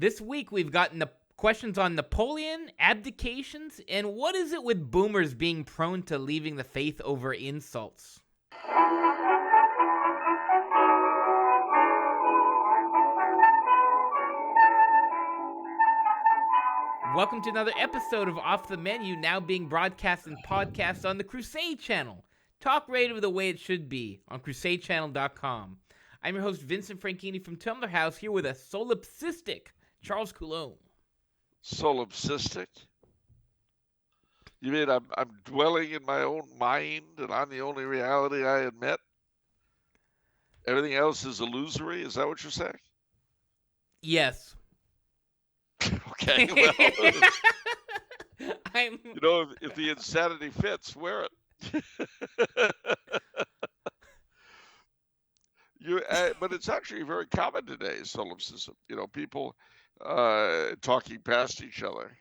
This week we've gotten the questions on Napoleon, abdications, and what is it with boomers being prone to leaving the faith over insults? Welcome to another episode of Off the Menu, now being broadcast in podcast on the Crusade Channel. Talk radio the way it should be on crusadechannel.com. I'm your host, Vincent Franchini from Tumblr House, here with a solipsistic Charles Coulomb. Solipsistic? You mean I'm dwelling in my own mind and I'm the only reality I admit? Everything else is illusory? Is that what you're saying? Yes. Okay, well, you know, if the insanity fits, wear it. But it's actually very common today, solipsism. You know, people talking past each other.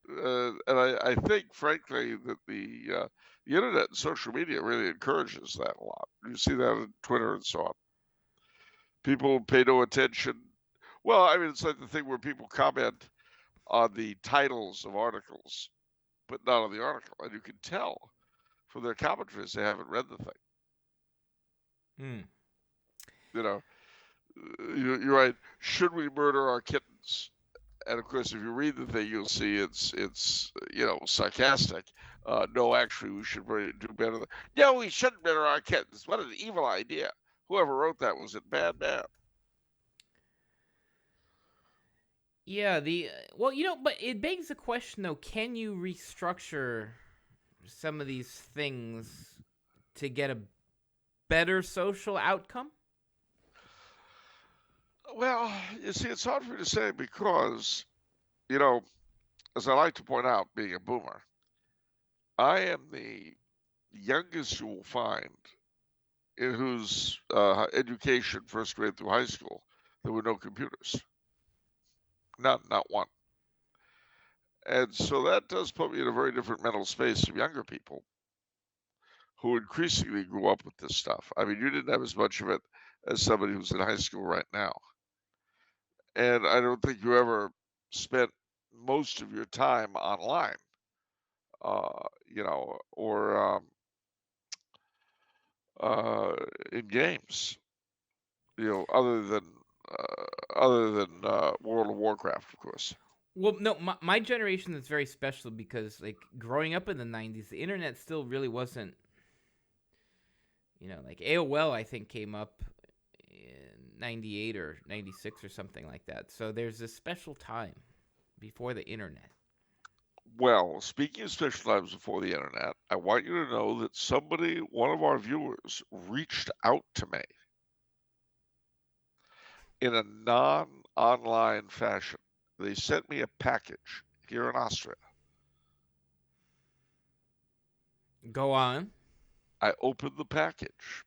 And I think, frankly, that the internet and social media really encourages that a lot. You see that on Twitter and so on. People pay no attention. Well, I mean, it's like the thing where people comment on the titles of articles, but not on the article. And you can tell from their commentaries they haven't read the thing. You know, you're right. Should we murder our kittens? And of course, if you read the thing, you'll see it's sarcastic. No, actually, we should do better. No, we shouldn't murder our kittens. What an evil idea! Whoever wrote that was a bad man. Yeah, but it begs the question, though, can you restructure some of these things to get a better social outcome? Well, you see, it's hard for me to say because, you know, as I like to point out, being a boomer, I am the youngest you will find in whose education, first grade through high school, there were no computers. Not one. And so that does put me in a very different mental space from younger people who increasingly grew up with this stuff. I mean, you didn't have as much of it as somebody who's in high school right now. And I don't think you ever spent most of your time online, or in games, other than World of Warcraft, of course. Well, no, my generation is very special because, like, growing up in the 90s, the internet still really wasn't, like AOL, I think, came up in 98 or 96 or something like that. So there's this special time before the internet. Well, speaking of special times before the internet, I want you to know that one of our viewers, reached out to me in a non-online fashion. They sent me a package here in Austria. Go on. I opened the package.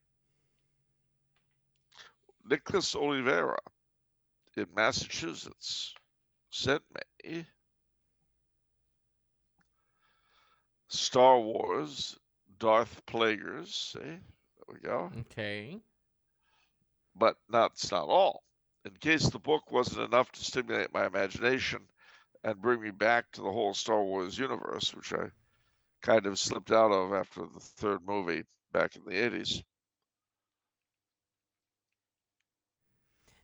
Nicholas Oliveira in Massachusetts sent me Star Wars Darth Plagueis. See? There we go. Okay. But that's not all. In case the book wasn't enough to stimulate my imagination and bring me back to the whole Star Wars universe, which I kind of slipped out of after the third movie back in the 80s.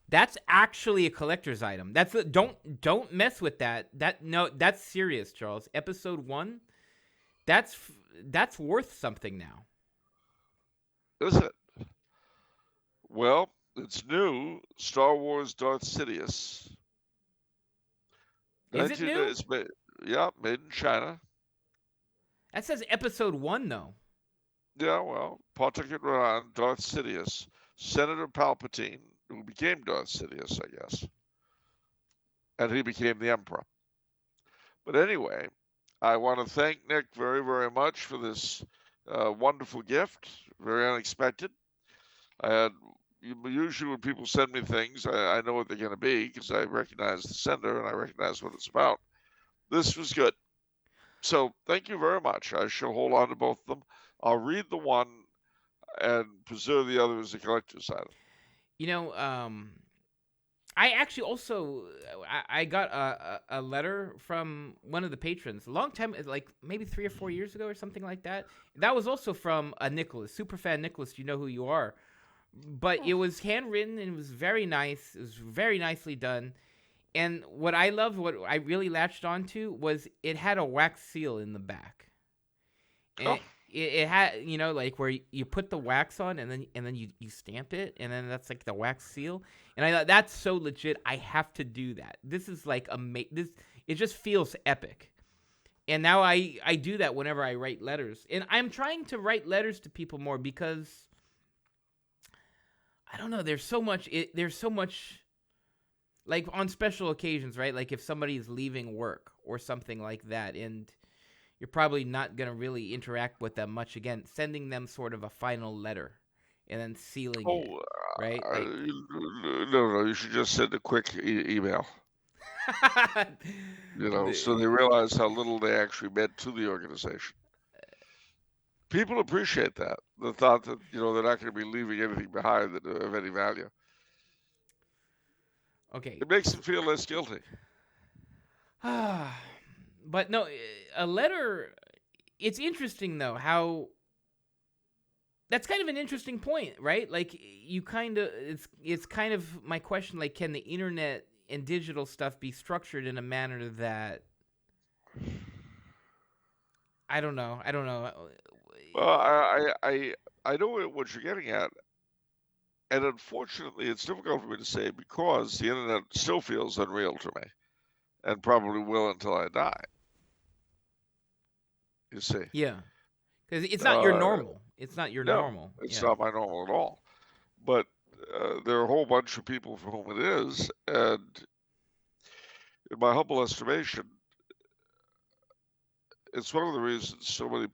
That's actually a collector's item. Don't mess with that. That's serious, Charles. Episode 1, that's worth something now. Is it? Well, it's new. Star Wars Darth Sidious. Is it new? It's made in China. That says episode 1, though. Yeah, well, Patrick Rohan, Darth Sidious, Senator Palpatine, who became Darth Sidious, I guess. And he became the Emperor. But anyway, I want to thank Nick very, very much for this wonderful gift. Very unexpected. Usually when people send me things, I know what they're going to be because I recognize the sender and I recognize what it's about. This was good. So thank you very much. I shall hold on to both of them. I'll read the one and preserve the other as a collector's item. I actually also I got a letter from one of the patrons a long time, like maybe 3 or 4 years ago or something like that. That was also from a Nicholas, superfan Nicholas. You know who you are, but it was handwritten and it was very nice. It was very nicely done. And what I loved, what I really latched onto, was it had a wax seal in the back, and Oh, it had, like where you put the wax on and then you stamp it, and then that's like the wax seal. And I thought that's so legit. I have to do that. This is like this. It just feels epic. And now I do that whenever I write letters, and I'm trying to write letters to people more because I don't know. There's so much. There's so much. Like on special occasions, right? Like if somebody's leaving work or something like that, and you're probably not going to really interact with them much again, sending them sort of a final letter and then sealing it, oh, right? Like, no, you should just send a quick email. So they realize how little they actually meant to the organization. People appreciate that, the thought that they're not going to be leaving anything behind that of any value. okay. It makes them feel less guilty. But no, a letter, it's interesting though how that's kind of an interesting point, right? Like you kind of it's kind of my question, like can the internet and digital stuff be structured in a manner that I don't know. Well, I know what you're getting at, and unfortunately, it's difficult for me to say because the internet still feels unreal to me, and probably will until I die. You see? Yeah. Cuz it's not your normal. It's not your No, normal. it's Yeah. not my normal at all. But there are a whole bunch of people for whom it is, and in my humble estimation, it's one of the reasons so many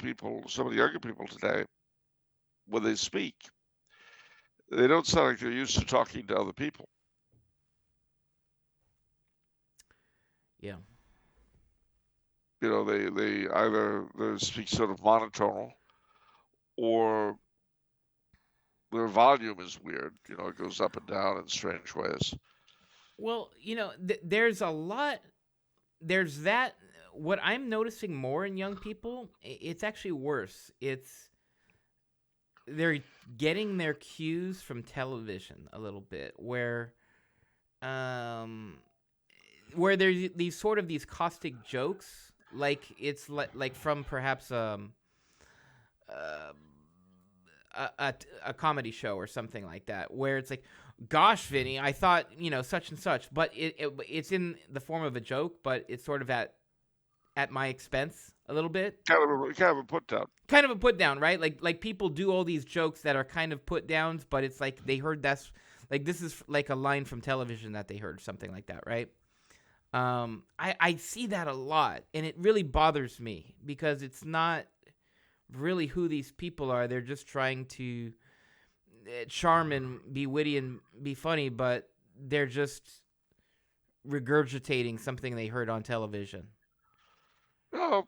younger people today, when they speak, they don't sound like they're used to talking to other people. Yeah. They either they speak sort of monotonal, or their volume is weird. It goes up and down in strange ways. Well, there's a lot. There's that. What I'm noticing more in young people, it's actually worse. They're getting their cues from television a little bit, where there's these caustic jokes, like it's like from perhaps a comedy show or something like that, where it's like, gosh, Vinny, I thought such and such, but it's in the form of a joke, but it's sort of at my expense a little bit. Kind of a put down. Kind of a put down, right? Like people do all these jokes that are kind of put downs, but it's like they heard that's like this is like a line from television that they heard, something like that, right? I see that a lot, and it really bothers me because it's not really who these people are. They're just trying to charm and be witty and be funny, but they're just regurgitating something they heard on television. Well,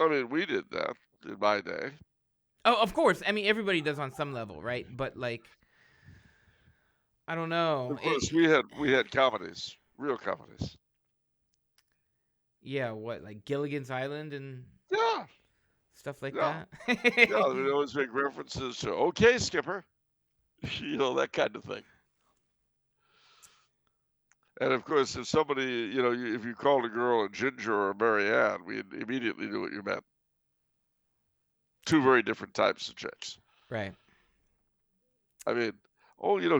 I mean, we did that in my day. Oh, of course. I mean, everybody does on some level, right? But like, I don't know. Of course, we had comedies, real comedies. Yeah, what, like Gilligan's Island and Yeah, stuff like yeah, that? yeah. They always make references to "Okay, Skipper," that kind of thing. And of course, if somebody, if you called a girl a Ginger or a Mary Ann, we immediately knew what you meant. Two very different types of chicks. Right. I mean,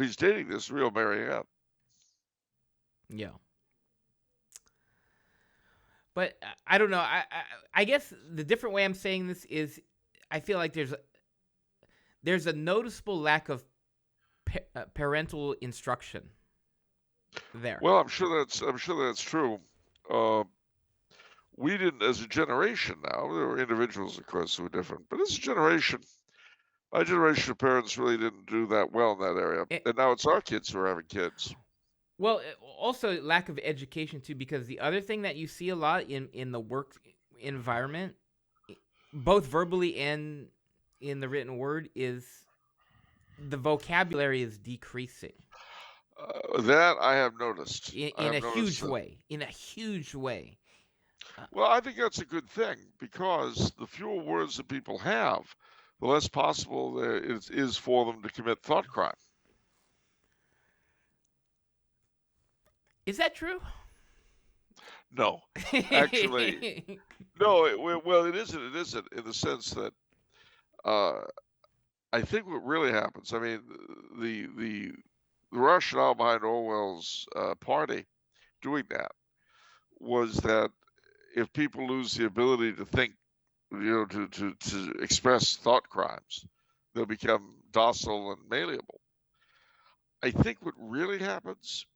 he's dating this real Mary Ann. Yeah. But I don't know. I guess the different way I'm saying this is I feel like there's a noticeable lack of parental instruction there. Well, I'm sure that's true. We didn't, as a generation now, there were individuals, of course, who were different, but as a generation, my generation of parents really didn't do that well in that area. And now it's our kids who are having kids. Well, also lack of education, too, because the other thing that you see a lot in the work environment, both verbally and in the written word, is the vocabulary is decreasing. That I have noticed. I in have a noticed huge that. way. In a huge way. Uh, Well, I think that's a good thing because the fewer words that people have, the less possible there is for them to commit thought crime. is that true? No, actually, no. Well, it isn't. It isn't in the sense that uh, I think what really happens. I mean, the rationale behind Orwell's party doing that was that if people lose the ability to think, to express thought crimes, they'll become docile and malleable. I think what really happens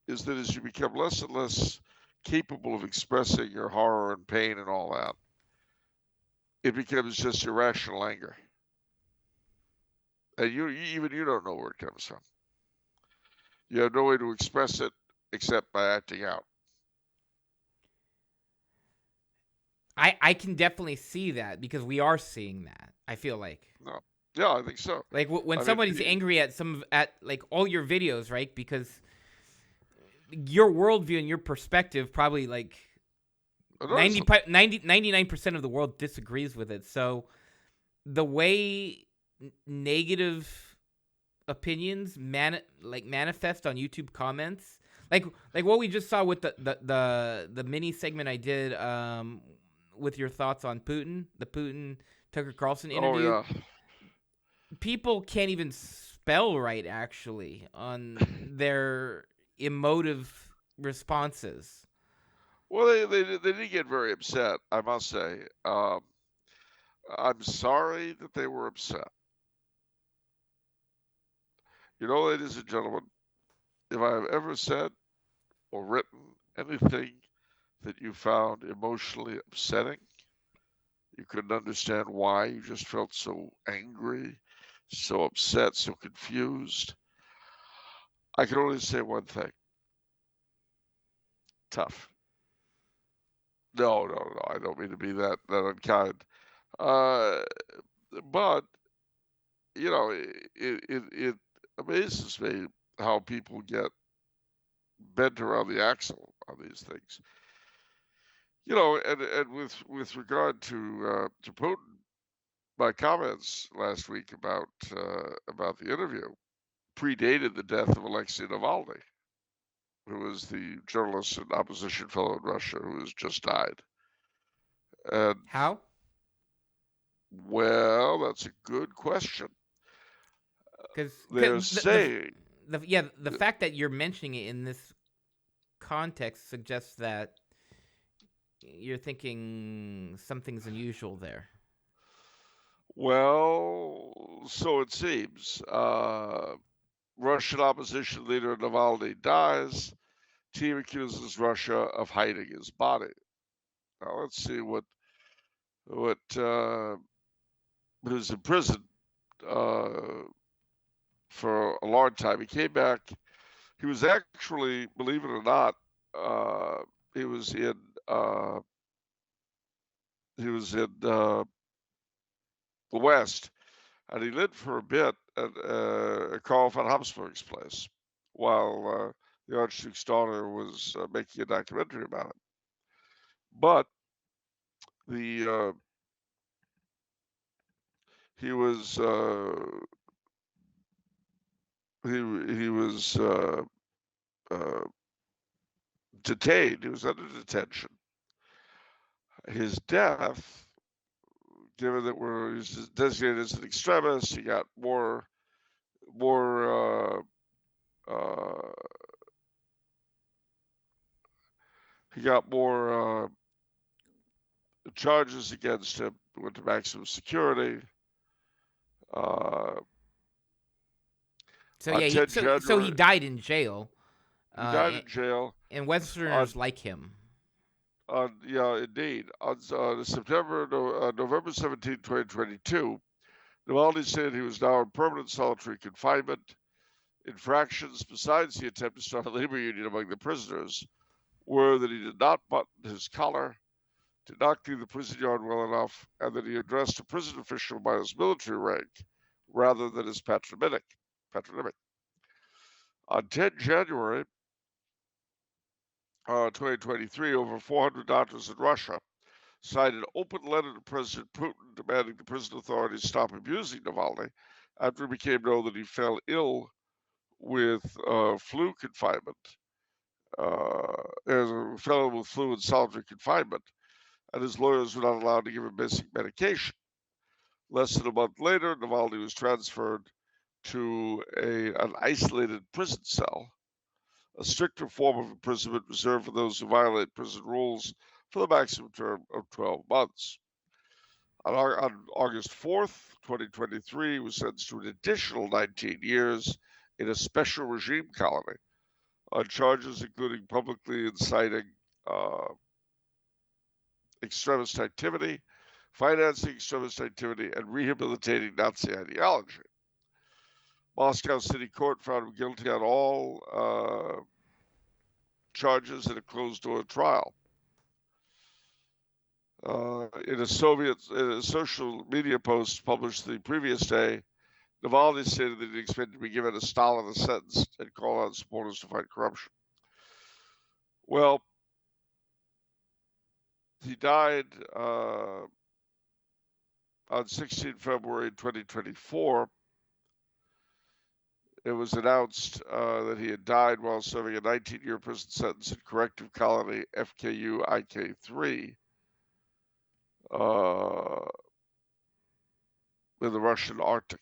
is that as you become less and less capable of expressing your horror and pain and all that, it becomes just irrational anger. And you don't know where it comes from. You have no way to express it except by acting out. I can definitely see that because we are seeing that. I feel No. Yeah, I think so. like when I mean, somebody's angry at at like all your videos, right? Because your worldview and your perspective probably like it 90, isn't. 99% of the world disagrees with it. So the way negative opinions manifest on YouTube comments, like what we just saw with the mini segment I did with your thoughts on Putin, the Putin Tucker Carlson Oh interview. yeah. People can't even spell right actually on their emotive responses. Well, they did get very upset, I must say. I'm sorry that they were upset. You know, ladies and gentlemen, if I have ever said or written anything that you found emotionally upsetting, you couldn't understand why, you just felt so angry, so upset, so confused, I can only say one thing: tough. No, no, no, I don't mean to be that unkind. Uh, but it amazes me how people get bent around the axle on these things. And with regard to Putin, my comments last week about the interview predated the death of Alexei Navalny, who was the journalist and opposition fellow in Russia who has just died. And How? well, that's a good question. Because They're saying, the fact that you're mentioning it in this context suggests that you're thinking something's unusual there. well, so it seems. Russian opposition leader Navalny dies. Team accuses Russia of hiding his body. Now let's see what he was in prison uh, for a long time. He came back. He was actually, believe it or not, uh, he was in uh, he was in the West, and he lived for a bit at Karl von Habsburg's place while the Archduke's daughter was making a documentary about it. But the he was he was uh, detained. He was under detention. His death, given that he was designated as an extremist, he got more uh, he got more charges against him. Went to maximum security. Uh, So on yeah, 10 so he January, died in jail, he died and, in jail. Westerners On like him. yeah, indeed. On November 17, 2022, Navalny said he was now in permanent solitary confinement. Infractions besides the attempt to start a labor union among the prisoners were that he did not button his collar, did not clean the prison yard well enough, and that he addressed a prison official by his military rank rather than his patronymic. On 10 January 2023, over 400 doctors in Russia signed an open letter to President Putin demanding the prison authorities stop abusing Navalny after it became known that he fell ill with flu confinement. As a fellow with flu and solitary confinement, and his lawyers were not allowed to give him basic medication. Less than a month later, Navalny was transferred to an isolated prison cell, a stricter form of imprisonment reserved for those who violate prison rules for the maximum term of 12 months. On August 4th, 2023, he was sentenced to an additional 19 years in a special regime colony on charges including publicly inciting extremist activity, financing extremist activity, and rehabilitating Nazi ideology. Moscow City Court found him guilty on all charges in a closed-door trial. In a social media post published the previous day, Navalny stated that he expected to be given a Stalinist sentence and called on supporters to fight corruption. Well, he died on 16 February 2024. It was announced that he had died while serving a 19-year prison sentence in corrective colony FKU IK3 in the Russian Arctic.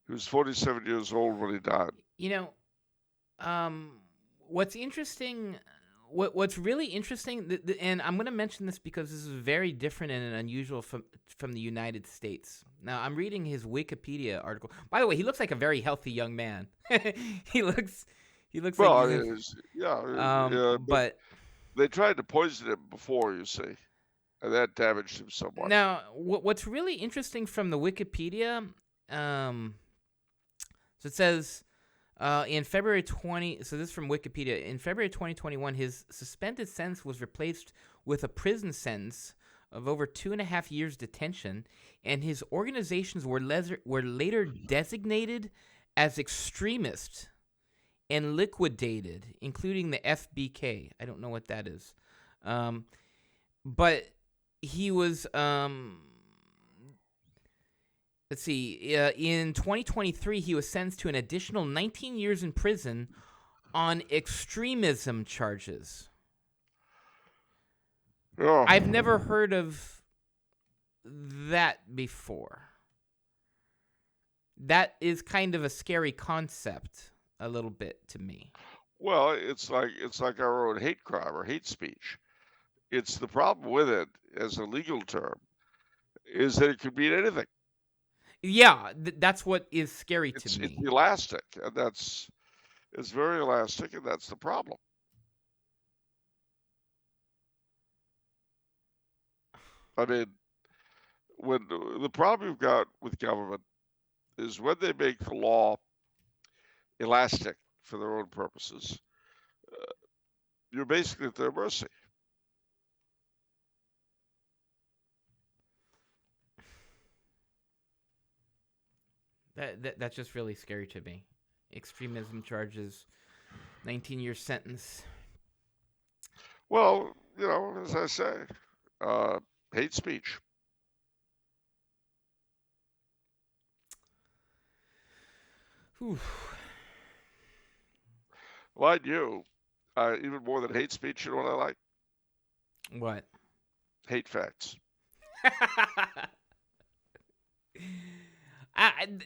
He was 47 years old when he died. What's interesting, what's really interesting, and I'm going to mention this because this is very different and unusual from the United States. Now, I'm reading his Wikipedia article. By the way, he looks like a very healthy young man. he looks well, like but they tried to poison him before, you see, and that damaged him somewhat. Now, what's really interesting from the Wikipedia, so it says in February 20, so this is from Wikipedia, in February 2021, his suspended sentence was replaced with a prison sentence of over 2.5 years detention, and his organizations were later designated as extremist and liquidated, including the FBK. I don't know what that is. But he was, let's see, in 2023, he was sentenced to an additional 19 years in prison on extremism charges. Oh. I've never heard of that before. That is kind of a scary concept, a little bit, to me. Well, it's like our own hate crime or hate speech. It's the problem with it as a legal term is that it could mean anything. Yeah, that's what is scary to me. It's elastic, and it's very elastic, and that's the problem. I mean, when the problem you've got with government is when they make the law elastic for their own purposes, you're basically at their mercy. That's just really scary to me. Extremism charges, 19-year sentence. Well, as I say, hate speech. Whew. Well, I do. Even more than hate speech, you know what I like? What? Hate facts.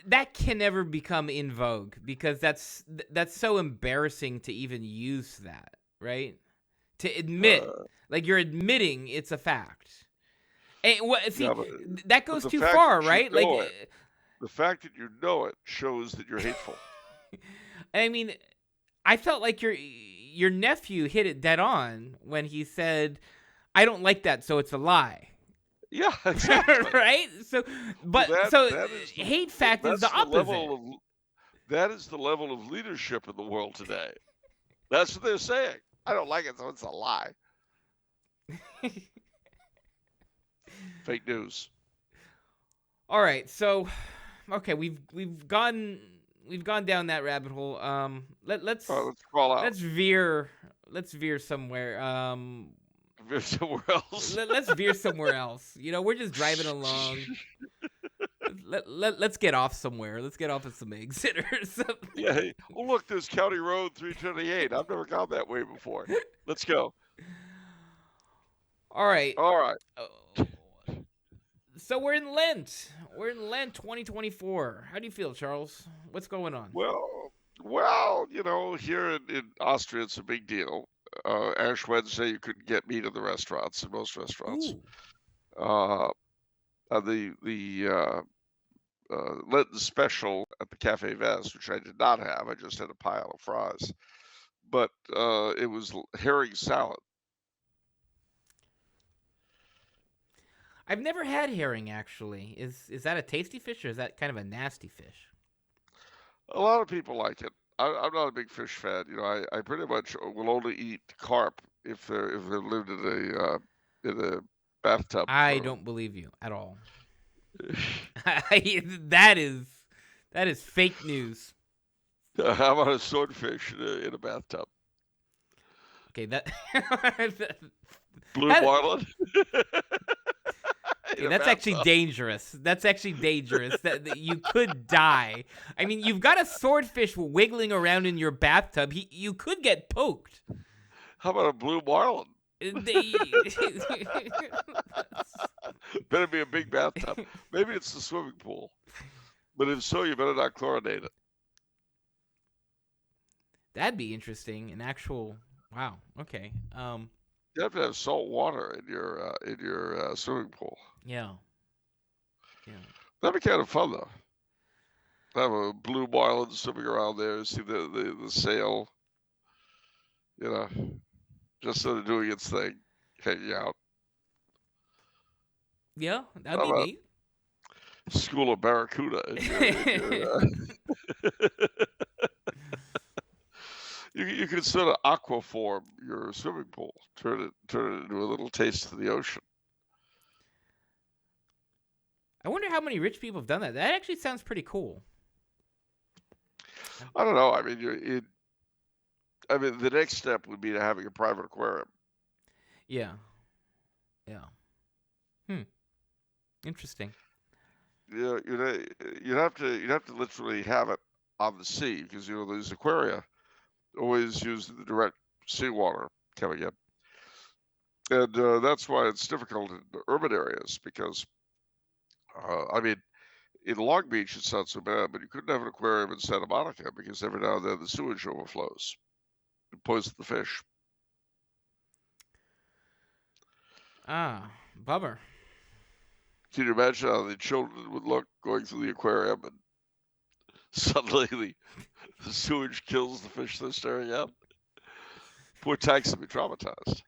That can never become in vogue because that's so embarrassing to even use that, right? To admit, like you're admitting it's a fact. And that goes too far, right? Like the fact that you know it shows that you're hateful. I mean, I felt like your nephew hit it dead on when he said, "I don't like that, so it's a lie." Yeah, exactly. Right? So, but hate fact is the opposite. That is the level of leadership in the world today. That's what they're saying. I don't like it, so it's a lie. Fake news. All right, so okay, we've gone we've gone down that rabbit hole. Let's All right, let's crawl out. Let's veer somewhere. Veer somewhere else. Let's veer somewhere else. We're just driving along. Let's get off somewhere. Let's get off at some exit or something. Yeah. Hey, oh, look, there's County Road 328. I've never gone that way before. Let's go. All right. All right. So we're in Lent. We're in Lent 2024. How do you feel, Charles? What's going on? Well, here in Austria, it's a big deal. Ash Wednesday, you couldn't get meat in the restaurants, in most restaurants. Ooh. The Lenten special at the Cafe Vest, which I did not have. I just had a pile of fries. But it was herring salad. I've never had herring, actually. Is that a tasty fish, or is that kind of a nasty fish? A lot of people like it. I'm not a big fish fan. I pretty much will only eat carp if they're lived in a bathtub. I don't believe you at all. That is fake news. How about a swordfish in a bathtub? Okay, Blue marlin. Okay, that's actually dangerous. That you could die. I mean, you've got a swordfish wiggling around in your bathtub. You could get poked. How about a blue marlin? Better be a big bathtub. Maybe it's the swimming pool. But if so, you better not chlorinate it. That'd be interesting. An actual... Wow. Okay. You have to have salt water in your swimming pool. Yeah. That'd be kind of fun, though. Have a blue marlin swimming around there, see the sail, just sort of doing its thing, hanging out. Yeah, that'd be neat. School of Barracuda. You could sort of aquaform your swimming pool, turn it into a little taste of the ocean. I wonder how many rich people have done that. That actually sounds pretty cool. I don't know. I mean, the next step would be to having a private aquarium. Yeah. Interesting. Yeah, you'd have to literally have it on the sea because these aquaria always use the direct seawater coming in, and that's why it's difficult in urban areas because, in Long Beach it's not so bad, but you couldn't have an aquarium in Santa Monica because every now and then the sewage overflows and poisons the fish. Ah, bummer. Can you imagine how the children would look going through the aquarium and suddenly the sewage kills the fish they're staring at? Poor tanks would be traumatized.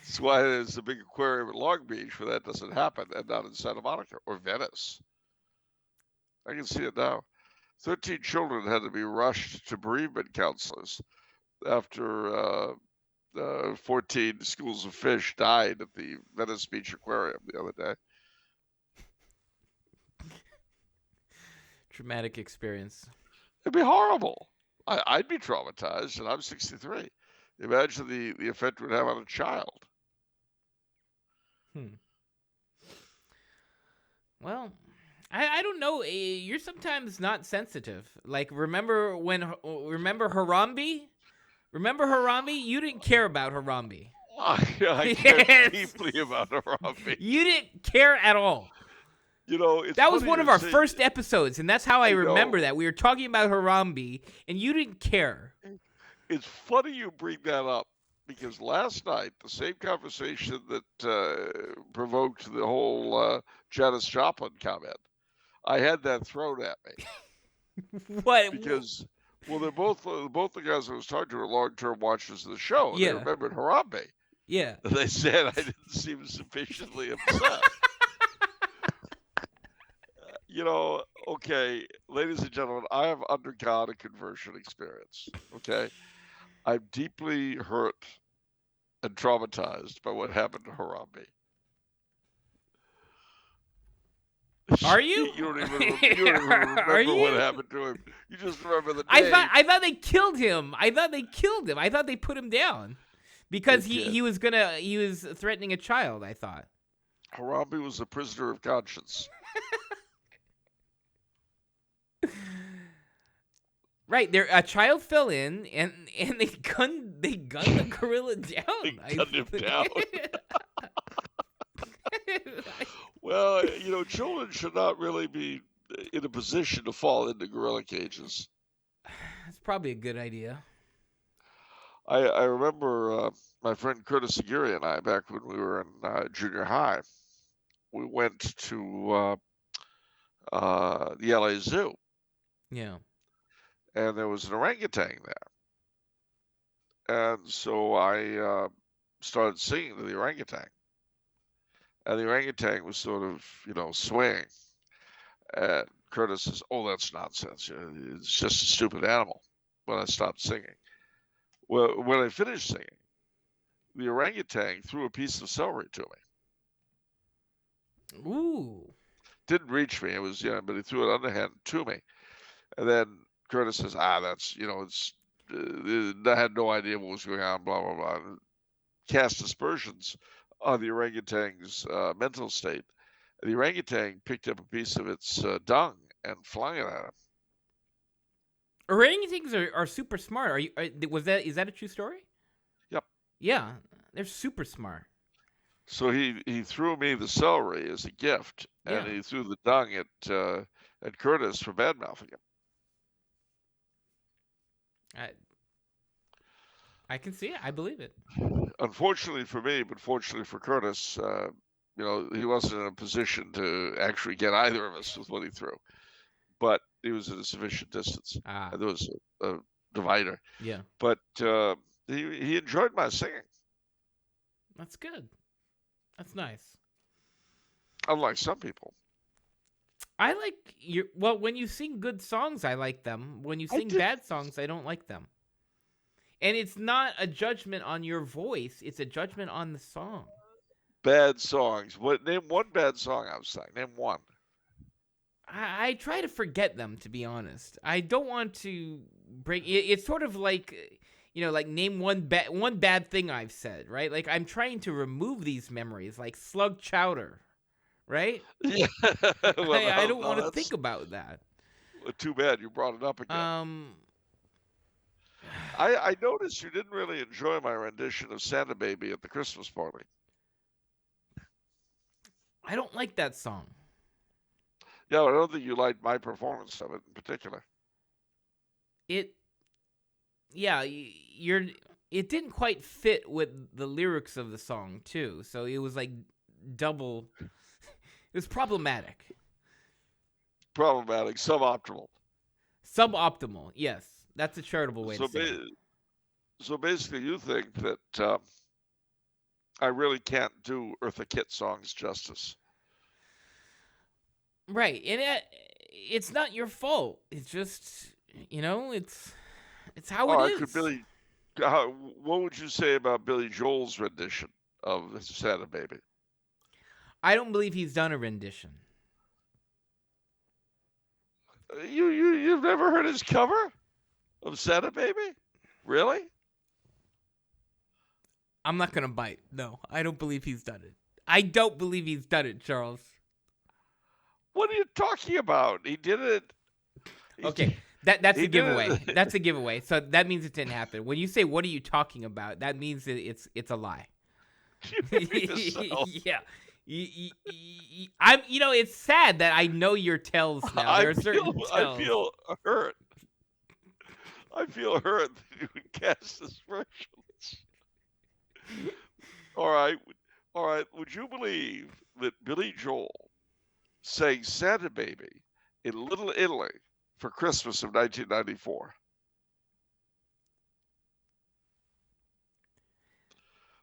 That's why there's a big aquarium in Long Beach where that doesn't happen, and not in Santa Monica or Venice. I can see it now. 13 children had to be rushed to bereavement counselors after 14 schools of fish died at the Venice Beach Aquarium the other day. Traumatic experience. It'd be horrible. I'd be traumatized, and I'm 63. Imagine the effect it would have on a child. Well, I don't know. You're sometimes not sensitive. Like, remember Harambe? Remember Harambe? You didn't care about Harambe. I care deeply about Harambe. You didn't care at all. That was one of our first episodes, and that's how I remember that. We were talking about Harambe, and you didn't care. It's funny you bring that up, because last night, the same conversation that provoked the whole Janis Joplin comment, I had that thrown at me. What? Because... Well, they're both the guys I was talking to are long-term watchers of the show. And yeah. They remembered Harambe. Yeah. And they said I didn't seem sufficiently upset. Okay, ladies and gentlemen, I have undergone a conversion experience. Okay, I'm deeply hurt and traumatized by what happened to Harambe. Are you? You don't even Are remember what you? happened to him. You just remember the I name. thought they killed him. I thought they put him down They because did. he was threatening a child. I thought. Harambe was a prisoner of conscience. Right there, a child fell in, and they gunned the gorilla down. They gunned him down. Well, children should not really be in a position to fall into gorilla cages. That's probably a good idea. I remember my friend Curtis Aguirre and I, back when we were in junior high, we went to the LA Zoo. Yeah. And there was an orangutan there. And so I started singing to the orangutan. And the orangutan was sort of, swaying. And Curtis says, "Oh, that's nonsense. It's just a stupid animal," when I stopped singing. Well, when I finished singing, the orangutan threw a piece of celery to me. Ooh. Didn't reach me. It was, but he threw it underhand to me. And then Curtis says, that's, I had no idea what was going on, blah, blah, blah. And cast aspersions on the orangutan's mental state. The orangutan picked up a piece of its dung and flung it at him. Orangutans are super smart. Is that a true story? Yep. Yeah, they're super smart. So he threw me the celery as a gift, and he threw the dung at Curtis for bad mouthing him. I can see it. I believe it. Unfortunately for me, but fortunately for Curtis, he wasn't in a position to actually get either of us with what he threw. But he was at a sufficient distance. And there was a divider. Yeah. But he enjoyed my singing. That's good. That's nice. Unlike some people. I like when you sing good songs, I like them. When you sing bad songs, I don't like them. And it's not a judgment on your voice; it's a judgment on the song. Bad songs. Name one bad song I've sang. Name one. I try to forget them, to be honest. I don't want to break. It's sort of like, like name one bad thing I've said, right? Like I'm trying to remove these memories, like slug chowder. Right? Yeah. Well, I don't want to think about that. Too bad you brought it up again. I noticed you didn't really enjoy my rendition of Santa Baby at the Christmas party. I don't like that song. Yeah, I don't think you liked my performance of it in particular. It didn't quite fit with the lyrics of the song too. So it was like double. It was problematic. Problematic, suboptimal. Suboptimal, yes. That's a charitable way to say it. So basically you think that I really can't do Eartha Kitt songs justice. Right, and it's not your fault. It's just, it's how it is. What would you say about Billy Joel's rendition of Santa Baby? I don't believe he's done a rendition. You've never heard his cover of Santa Baby? Really? I'm not gonna bite. No, I don't believe he's done it. I don't believe he's done it, Charles. What are you talking about? He did it. Okay, that's a giveaway. That's a giveaway. So that means it didn't happen. When you say "What are you talking about?" that means that it's a lie. Yeah. I'm. It's sad that I know your tells now. There are certain tells. I feel hurt. I feel hurt that you would cast aspersions. All right. Would you believe that Billy Joel sang Santa Baby in Little Italy for Christmas of 1994?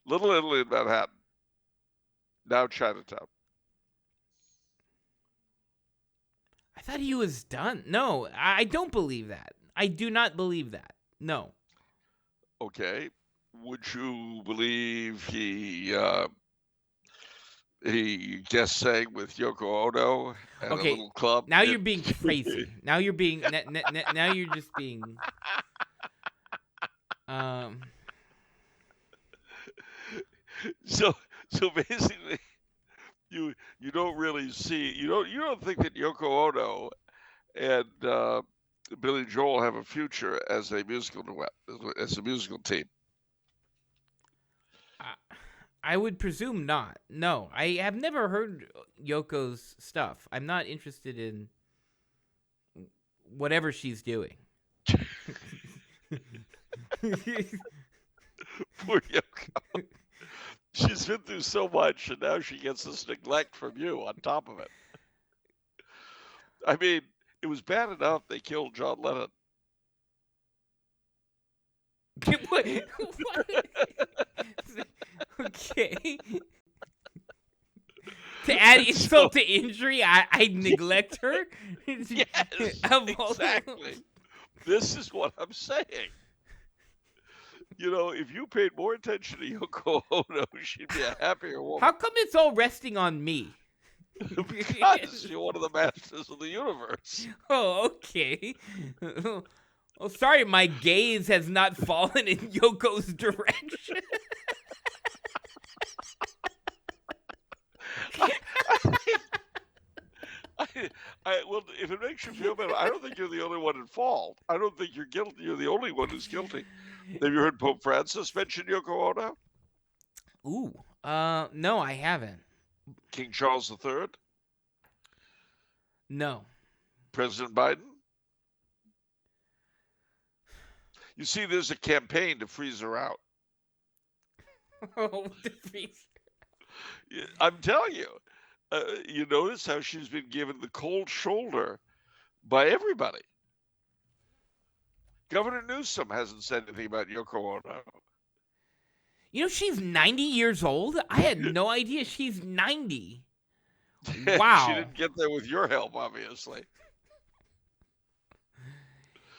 Little Italy in Manhattan, now Chinatown. I thought he was done. No, I don't believe that. I do not believe that. No. Okay. Would you believe he He guest sang with Yoko Ono at a Okay, little club. now you're being crazy. Now you're being. Now you're just being. So basically, you don't really see you don't think that Yoko Ono and Billy Joel have a future as a musical duet, as a musical team. I would presume not. No, I have never heard Yoko's stuff. I'm not interested in whatever she's doing. Poor Yoko. She's been through so much, and now she gets this neglect from you on top of it. I mean, it was bad enough they killed John Lennon. What? Okay. To add insult to injury, I neglect her? Yes, exactly. This is what I'm saying. You know, if you paid more attention to Yoko Ono, she'd be a happier woman. How come it's all resting on me? Because you're one of the masters of the universe. Oh, okay. Oh, sorry, my gaze has not fallen in Yoko's direction. Well, if it makes you feel better, I don't think you're the only one at fault. I don't think you're guilty. You're the only one who's guilty. Have you heard Pope Francis mention Yoko Ono? Ooh, no, I haven't. King Charles III? No. President Biden? You see, there's a campaign to freeze her out. Oh, to freeze. I'm telling you. You notice how she's been given the cold shoulder by everybody. Governor Newsom hasn't said anything about Yoko Ono. You know, she's 90 years old? I had no idea she's 90. Wow. She didn't get there with your help, obviously.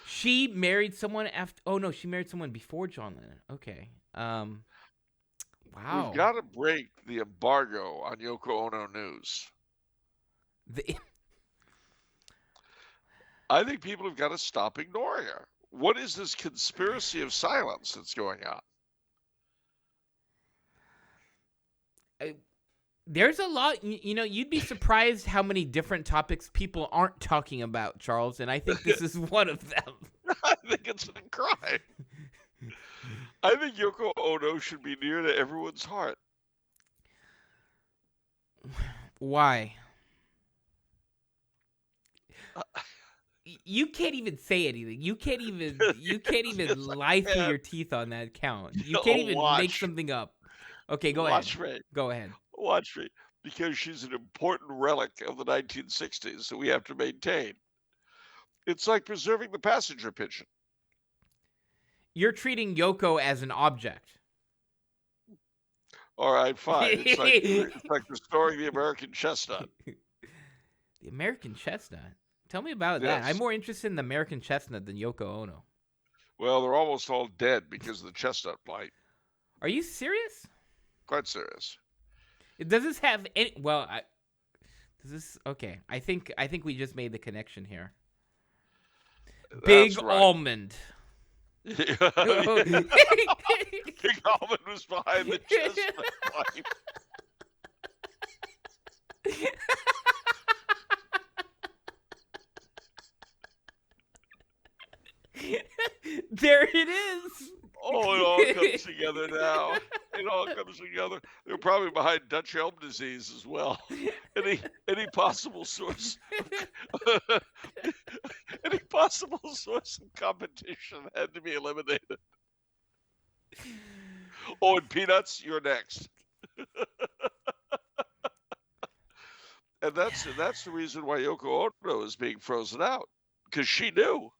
She married someone after... Oh, no, she married someone before John Lennon. Okay. Wow. We've got to break the embargo on Yoko Ono news. I think people have got to stop ignoring her. What is this conspiracy of silence that's going on? There's a lot, you know, you'd be surprised how many different topics people aren't talking about, Charles, and I think this is one of them. I think it's a crime. I think Yoko Ono should be near to everyone's heart. Why? You can't even say anything. You can't even lie through your teeth on that count. You can't even make something up. Okay, go ahead. Go ahead. Watch me. Because she's an important relic of the 1960s that we have to maintain. It's like preserving the passenger pigeon. You're treating Yoko as an object. All right, fine. It's like restoring the American chestnut. The American chestnut? Tell me about that. I'm more interested in the American chestnut than Yoko Ono. Well, they're almost all dead because of the chestnut blight. Are you serious? Quite serious. Does this have any... Well, does this... Okay, I think we just made the connection here. Big Almond. Big Almond was behind the chestnut blight. There it is. Oh, it all comes together now. It all comes together. They're probably behind Dutch elm disease as well. Any possible source, any possible source of competition had to be eliminated. Oh, and peanuts, you're next. And that's the reason why Yoko Ono is being frozen out, because she knew.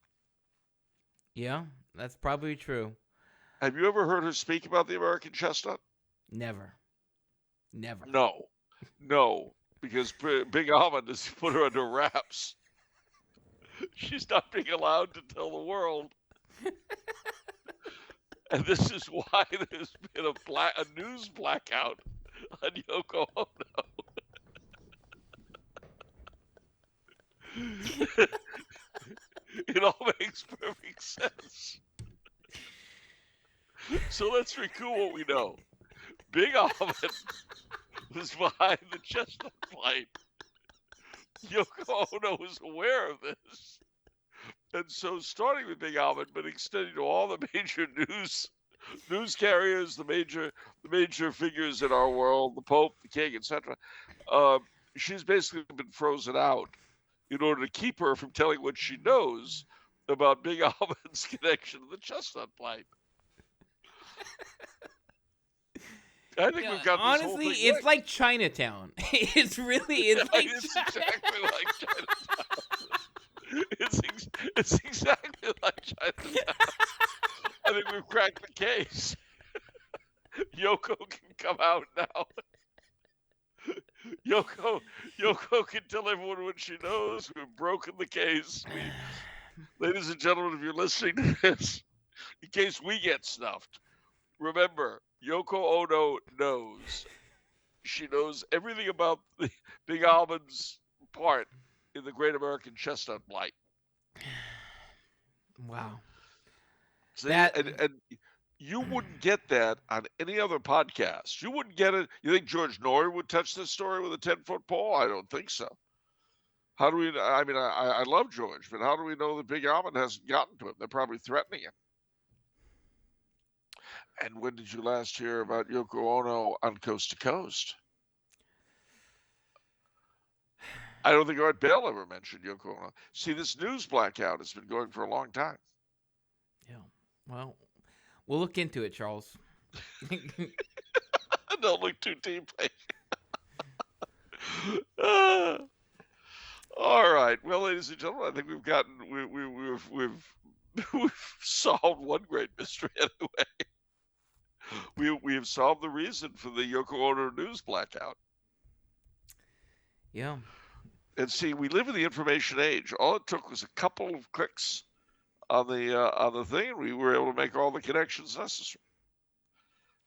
Yeah, that's probably true. Have you ever heard her speak about the American chestnut? Never. Never. No, because Big Almond has put her under wraps. She's not being allowed to tell the world. And this is why there's been a news blackout on Yoko Ono. It all makes perfect sense. So let's recall what we know. Big Almond was behind the Chestnut Blight. Yoko Ono was aware of this. And so starting with Big Almond, but extending to all the major news carriers, the major figures in our world, the Pope, the King, etc. She's basically been frozen out in order to keep her from telling what she knows about Big Almond's connection to the Chestnut Blight. I think we've got this whole thing. Honestly, it's like Chinatown. It's like it's exactly like Chinatown. It's exactly like Chinatown. I think we've cracked the case. Yoko can come out now. Yoko can tell everyone what she knows. We've broken the case. Ladies and gentlemen, if you're listening to this, in case we get snuffed, remember, Yoko Ono knows. She knows everything about the Big Almond's part in the Great American Chestnut Blight. Wow. See, and you wouldn't get that on any other podcast. You wouldn't get it. You think George Norrie would touch this story with a 10-foot pole? I don't think so. How do we? I mean, I love George, but how do we know that Big Almond hasn't gotten to him? They're probably threatening him. And when did you last hear about Yoko Ono on Coast to Coast? I don't think Art Bell ever mentioned Yoko Ono. See, this news blackout has been going for a long time. Yeah. Well, we'll look into it, Charles. Don't look too deeply. All right. Well, ladies and gentlemen, I think we've solved one great mystery anyway. We have solved the reason for the Yoko Ono news blackout. Yeah. And see, we live in the information age. All it took was a couple of clicks on the thing, and we were able to make all the connections necessary.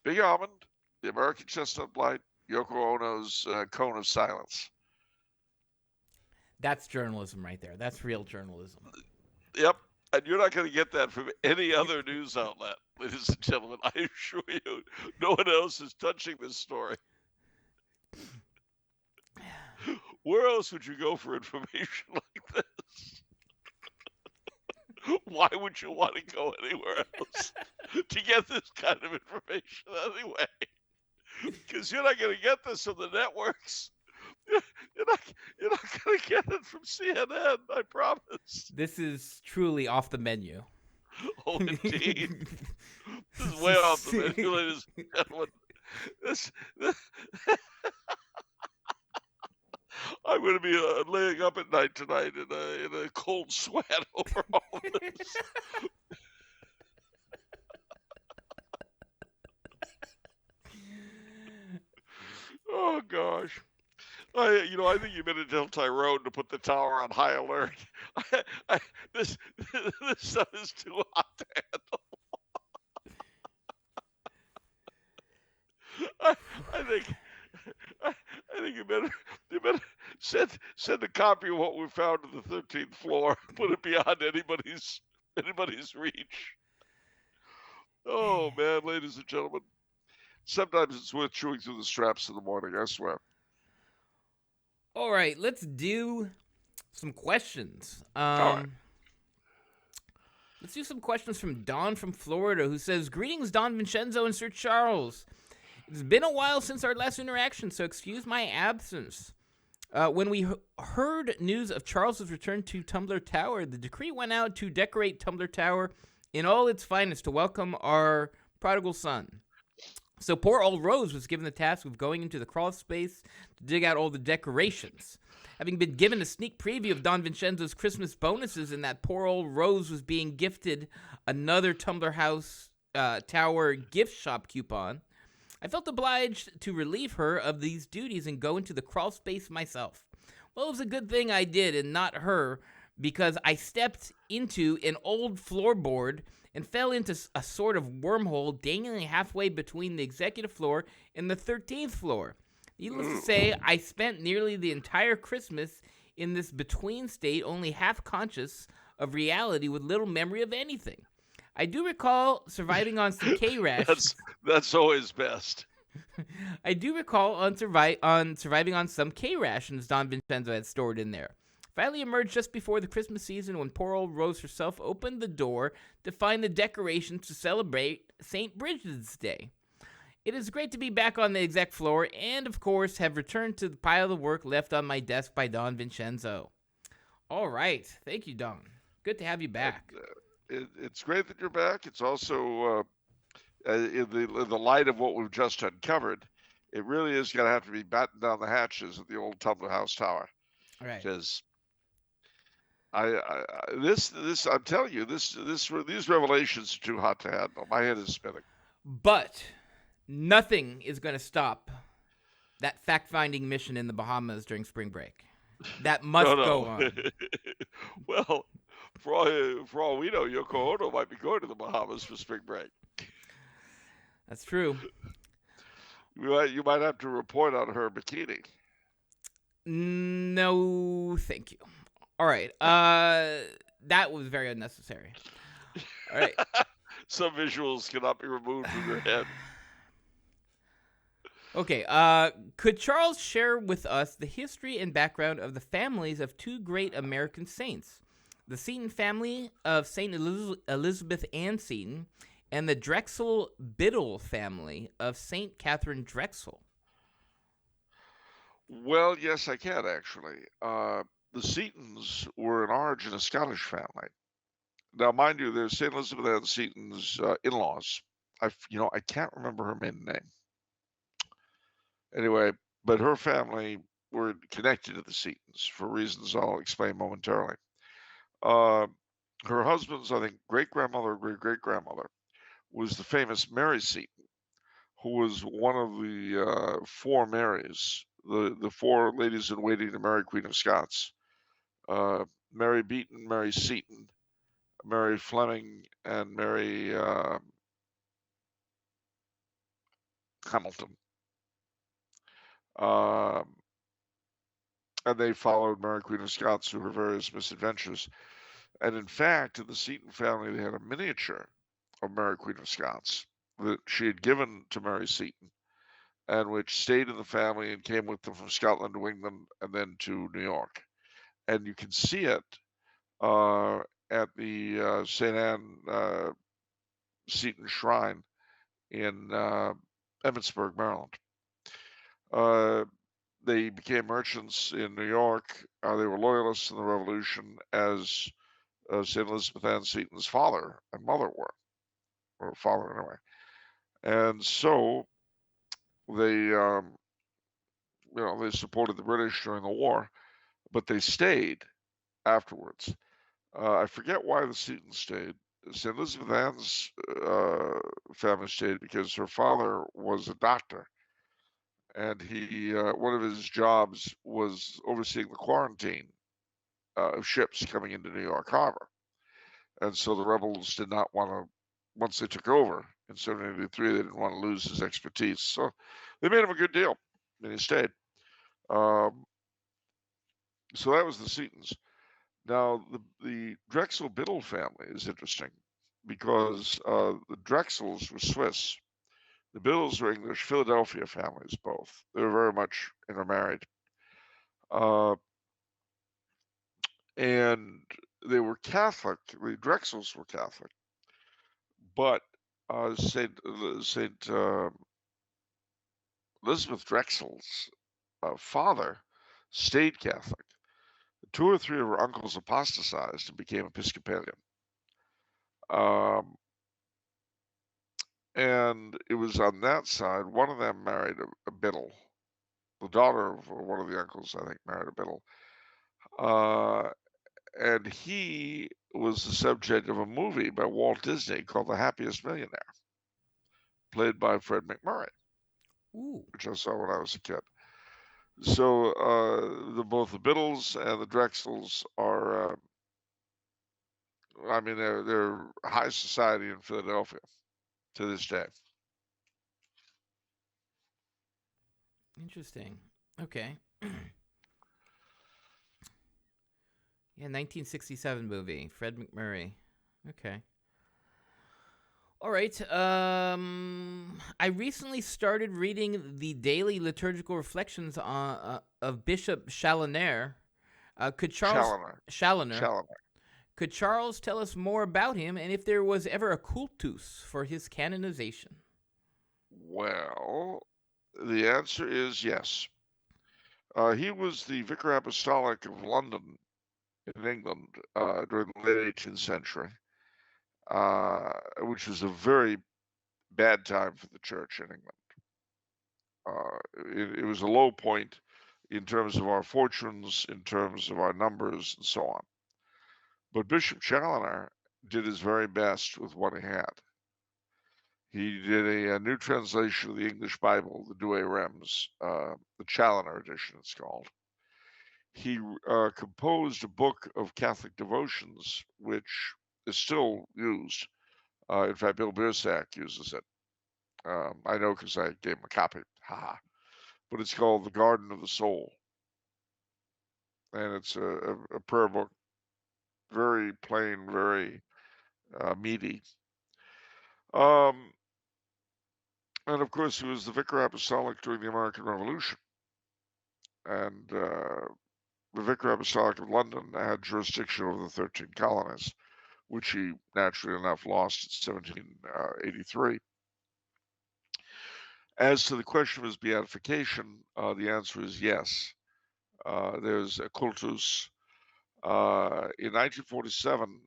Big Almond, the American Chestnut Blight, Yoko Ono's cone of silence. That's journalism right there. That's real journalism. Yep. And you're not going to get that from any other news outlet, ladies and gentlemen. I assure you, no one else is touching this story. Where else would you go for information like this? Why would you want to go anywhere else to get this kind of information anyway? Because you're not going to get this from the networks. You're not going to get it from CNN, I promise. This is truly off the menu. Oh, indeed. This is way off the menu, ladies and gentlemen. I'm going to be laying up at night tonight in a cold sweat over all this. Oh, gosh. I think you better tell Tyrone to put the tower on high alert. This stuff is too hot to handle. I think you better send a copy of what we found on the 13th floor. Put it beyond anybody's reach. Oh man, ladies and gentlemen, sometimes it's worth chewing through the straps in the morning. I swear. All right, let's do some questions. All right. Let's do some questions from Don from Florida, who says, "Greetings, Don Vincenzo and Sir Charles. It's been a while since our last interaction, so excuse my absence. When we heard news of Charles's return to Tumbler Tower, the decree went out to decorate Tumbler Tower in all its finest to welcome our prodigal son. So poor old Rose was given the task of going into the crawl space to dig out all the decorations. Having been given a sneak preview of Don Vincenzo's Christmas bonuses and that poor old Rose was being gifted another Tumbler House Tower gift shop coupon, I felt obliged to relieve her of these duties and go into the crawl space myself. Well, it was a good thing I did and not her, because I stepped into an old floorboard and fell into a sort of wormhole dangling halfway between the executive floor and the 13th floor. Needless to say, I spent nearly the entire Christmas in this between state, only half conscious of reality with little memory of anything. I do recall surviving on some K rations. That's always best. I do recall surviving on some K rations Don Vincenzo had stored in there. Finally emerged just before the Christmas season when poor old Rose herself opened the door to find the decorations to celebrate St. Bridget's Day. It is great to be back on the exec floor and, of course, have returned to the pile of work left on my desk by Don Vincenzo. All right. Thank you, Don. Good to have you back. It's great that you're back. It's also, in the light of what we've just uncovered, it really is going to have to be batten down the hatches of the old Tumblr House Tower. All right. Because I'm telling you, these revelations are too hot to handle. My head is spinning. But nothing is going to stop that fact-finding mission in the Bahamas during spring break. That must go on. Well, for all we know, Yoko Ono might be going to the Bahamas for spring break. That's true. You might have to report on her bikini. No, thank you. All right. That was very unnecessary. All right. Some visuals cannot be removed from your head. Okay. Could Charles share with us the history and background of the families of two great American saints, the Seton family of St. Elizabethanen Seton and the Drexel Biddle family of St. Katherine Drexel? Well, yes, I can actually. The Setons were in origin a Scottish family. Now, mind you, there's St. Elizabethanen Seton's in-laws. I can't remember her maiden name. Anyway, but her family were connected to the Setons for reasons I'll explain momentarily. Her husband's, I think, great-grandmother or great-great-grandmother was the famous Mary Seton, who was one of the four Marys, the four ladies in waiting to Mary, Queen of Scots. Mary Beaton, Mary Seton, Mary Fleming, and Mary Hamilton. And they followed Mary, Queen of Scots through her various misadventures. And in fact, in the Seton family, they had a miniature of Mary, Queen of Scots that she had given to Mary Seton, and which stayed in the family and came with them from Scotland to England and then to New York. And you can see it at the St. Anne Seton Shrine in Emmitsburg, Maryland. They became merchants in New York. They were loyalists in the Revolution, as St. Elizabethanen Seton's father and mother were, or father anyway. And so they, they supported the British during the war, but they stayed afterwards. I forget why the Setons stayed. St. Elizabethanen's family stayed because her father was a doctor, and he one of his jobs was overseeing the quarantine of ships coming into New York Harbor. And so the rebels did not want to, once they took over in 1783, they didn't want to lose his expertise. So they made him a good deal, and he stayed. So that was the Setons. Now, the Drexel Biddle family is interesting because the Drexels were Swiss. The Biddles were English, Philadelphia families, both. They were very much intermarried. And they were Catholic. The Drexels were Catholic. But St. Elizabeth Drexel's father stayed Catholic. Two or three of her uncles apostatized and became Episcopalian. And it was on that side, one of them married a Biddle. The daughter of one of the uncles, I think, married a Biddle. And he was the subject of a movie by Walt Disney called The Happiest Millionaire, played by Fred MacMurray, which I saw when I was a kid. So both the Biddles and the Drexels are, they're high society in Philadelphia to this day. Interesting. Okay. Yeah, 1967 movie. Fred McMurray. Okay. All right. I recently started reading the daily liturgical reflections of Bishop Challoner. Could Charles Challoner. Challoner? Challoner. Could Charles tell us more about him and if there was ever a cultus for his canonization? Well, the answer is yes. He was the Vicar Apostolic of London in England during the late 18th century, which was a very bad time for the church in England. It was a low point in terms of our fortunes, in terms of our numbers, and so on. But Bishop Challoner did his very best with what he had. He did a new translation of the English Bible, the Douay Rheims, the Challoner edition, it's called. He composed a book of Catholic devotions, which is still used. In fact, Bill Biersack uses it. I know because I gave him a copy. Haha. But it's called The Garden of the Soul. And it's a prayer book, very plain, very meaty. Um, and of course, he was the Vicar Apostolic during the American Revolution. And the Vicar Apostolic of London had jurisdiction over the 13 colonies, which he naturally enough lost in 1783. As to the question of his beatification, the answer is yes. There's a cultus. In 1947,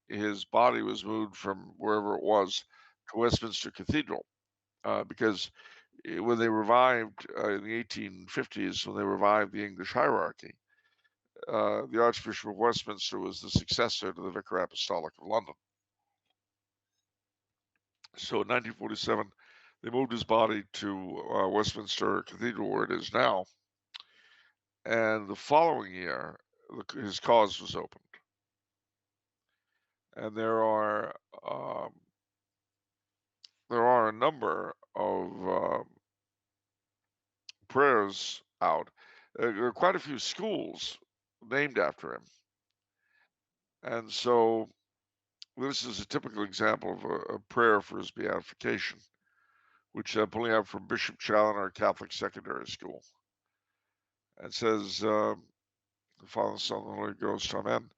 his body was moved from wherever it was to Westminster Cathedral because when they revived in the 1850s, when they revived the English hierarchy, the Archbishop of Westminster was the successor to the Vicar Apostolic of London. So in 1947, they moved his body to Westminster Cathedral, where it is now. And the following year, his cause was opened. And there are a number of prayers out. There are quite a few schools named after him. And so this is a typical example of a prayer for his beatification, which I'm pulling out from Bishop Challoner Catholic Secondary School. It says, the Father, the Son, and the Holy Ghost, Amen.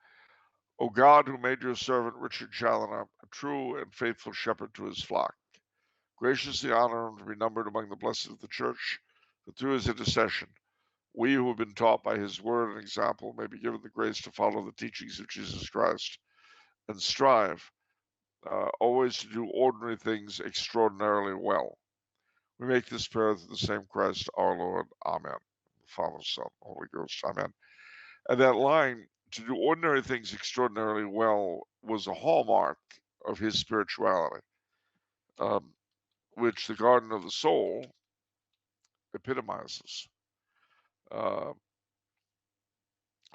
O God, who made your servant Richard Challoner a true and faithful shepherd to his flock, graciously honor him to be numbered among the blessed of the Church, that through his intercession, we who have been taught by his word and example may be given the grace to follow the teachings of Jesus Christ and strive always to do ordinary things extraordinarily well. We make this prayer through the same Christ our Lord. Amen. The Father, Son, Holy Ghost. Amen. And that line, to do ordinary things extraordinarily well, was a hallmark of his spirituality, which the Garden of the Soul epitomizes.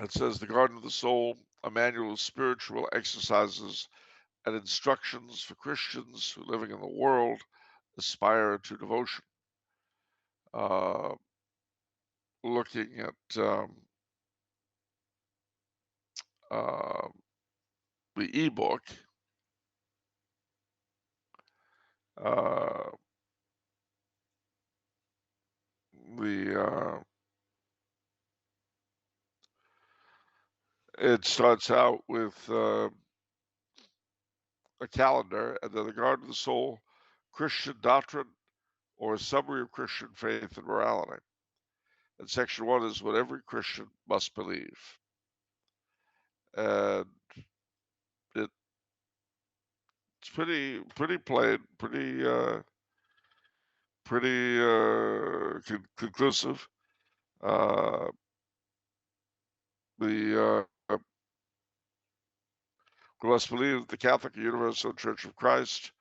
It says, the Garden of the Soul, a manual of spiritual exercises and instructions for Christians who, living in the world, aspire to devotion. Looking at the ebook, it starts out with a calendar, and then the Garden of the Soul, Christian doctrine, or a summary of Christian faith and morality. And section 1 is what every Christian must believe. And it's pretty plain, pretty conclusive. We must believe that the Catholic Universal Church of Christ,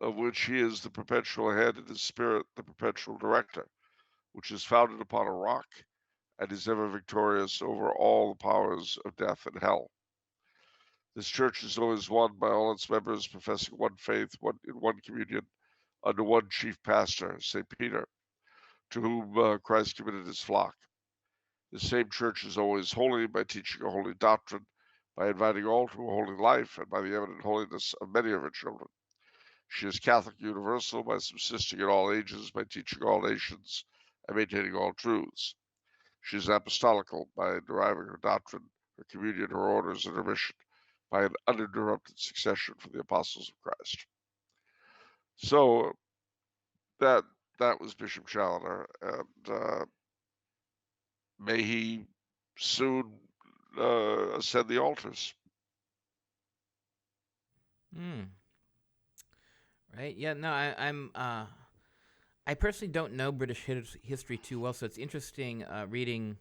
of which he is the perpetual head and his spirit the perpetual director, which is founded upon a rock and is ever victorious over all the powers of death and hell. This church is always one by all its members professing one faith, in one communion, under one chief pastor, St. Peter, to whom Christ committed his flock. The same church is always holy by teaching a holy doctrine by inviting all to a holy life and by the evident holiness of many of her children. She is Catholic universal by subsisting in all ages, by teaching all nations, and maintaining all truths. She is apostolical by deriving her doctrine, her communion, her orders, and her mission by an uninterrupted succession from the apostles of Christ. So that was Bishop Challoner, and may he soon ascend the altars. Right. Yeah. No. I personally don't know British history too well, so it's interesting reading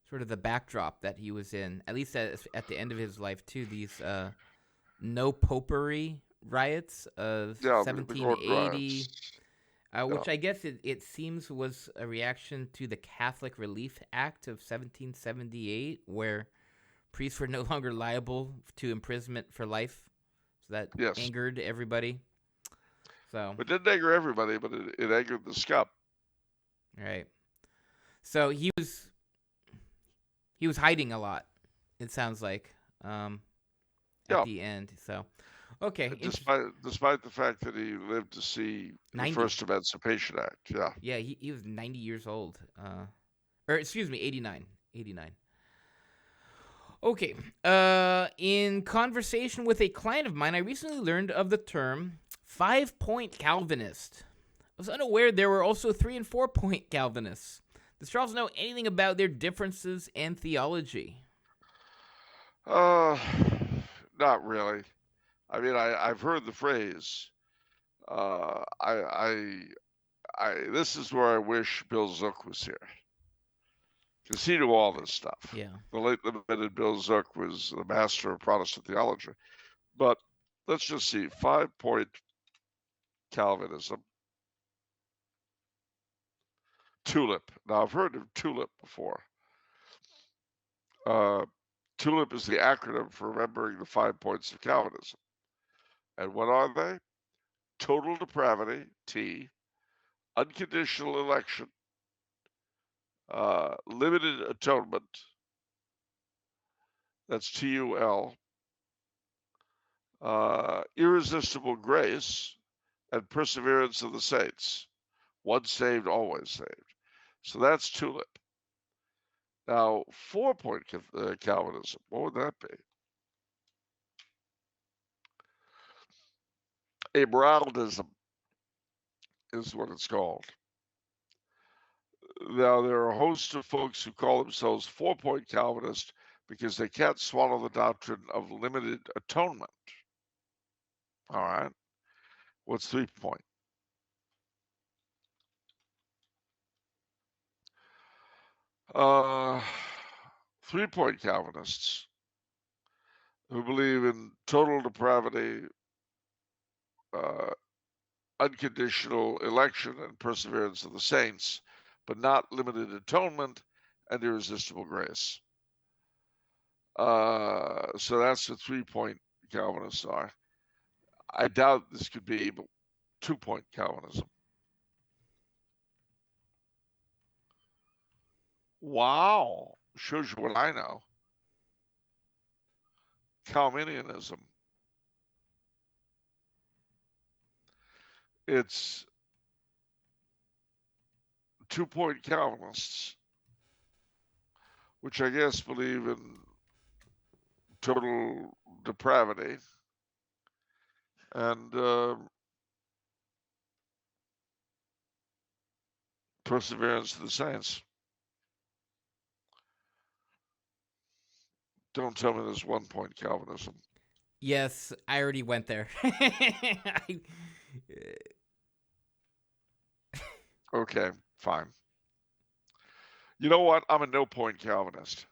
sort of the backdrop that he was in. At least at the end of his life too. These no popery riots of Yeah, the Gordon 1780. riots. Which I guess it seems was a reaction to the Catholic Relief Act of 1778, where priests were no longer liable to imprisonment for life. So that angered everybody. So it didn't anger everybody, but it angered the scum. Right. So he was hiding a lot, it sounds like, at the end. So okay. Despite the fact that he lived to see 90. The first Emancipation Act. Yeah. Yeah, he was 90 years old. Or excuse me, 89. 89. Okay. In conversation with a client of mine, I recently learned of the term 5-point Calvinist. I was unaware there were also 3- and 4-point Calvinists. Does Charles know anything about their differences and theology? Not really. I mean, I've heard the phrase. This is where I wish Bill Zook was here, because he knew all this stuff. Yeah. The late lamented Bill Zook was the master of Protestant theology. But let's just see, 5-point Calvinism. TULIP. Now, I've heard of TULIP before. TULIP is the acronym for remembering the 5 points of Calvinism. And what are they? Total depravity, T, unconditional election, limited atonement, that's TUL, irresistible grace, and perseverance of the saints. Once saved, always saved. So that's TULIP. Now, 4-point Calvinism, what would that be? Abrahamism is what it's called. Now, there are a host of folks who call themselves 4-point Calvinist because they can't swallow the doctrine of limited atonement. All right. What's 3-point? Uh, 3-point Calvinists who believe in total depravity, unconditional election, and perseverance of the saints, but not limited atonement and irresistible grace. So that's what 3-point Calvinists are. I doubt this could be 2-point Calvinism. Wow. Shows you what I know. Calvinianism. It's 2-point Calvinists, which I guess believe in total depravity and perseverance of the saints. Don't tell me there's 1-point Calvinism. Yes, I already went there. Okay, fine. You know what? I'm a no-point Calvinist.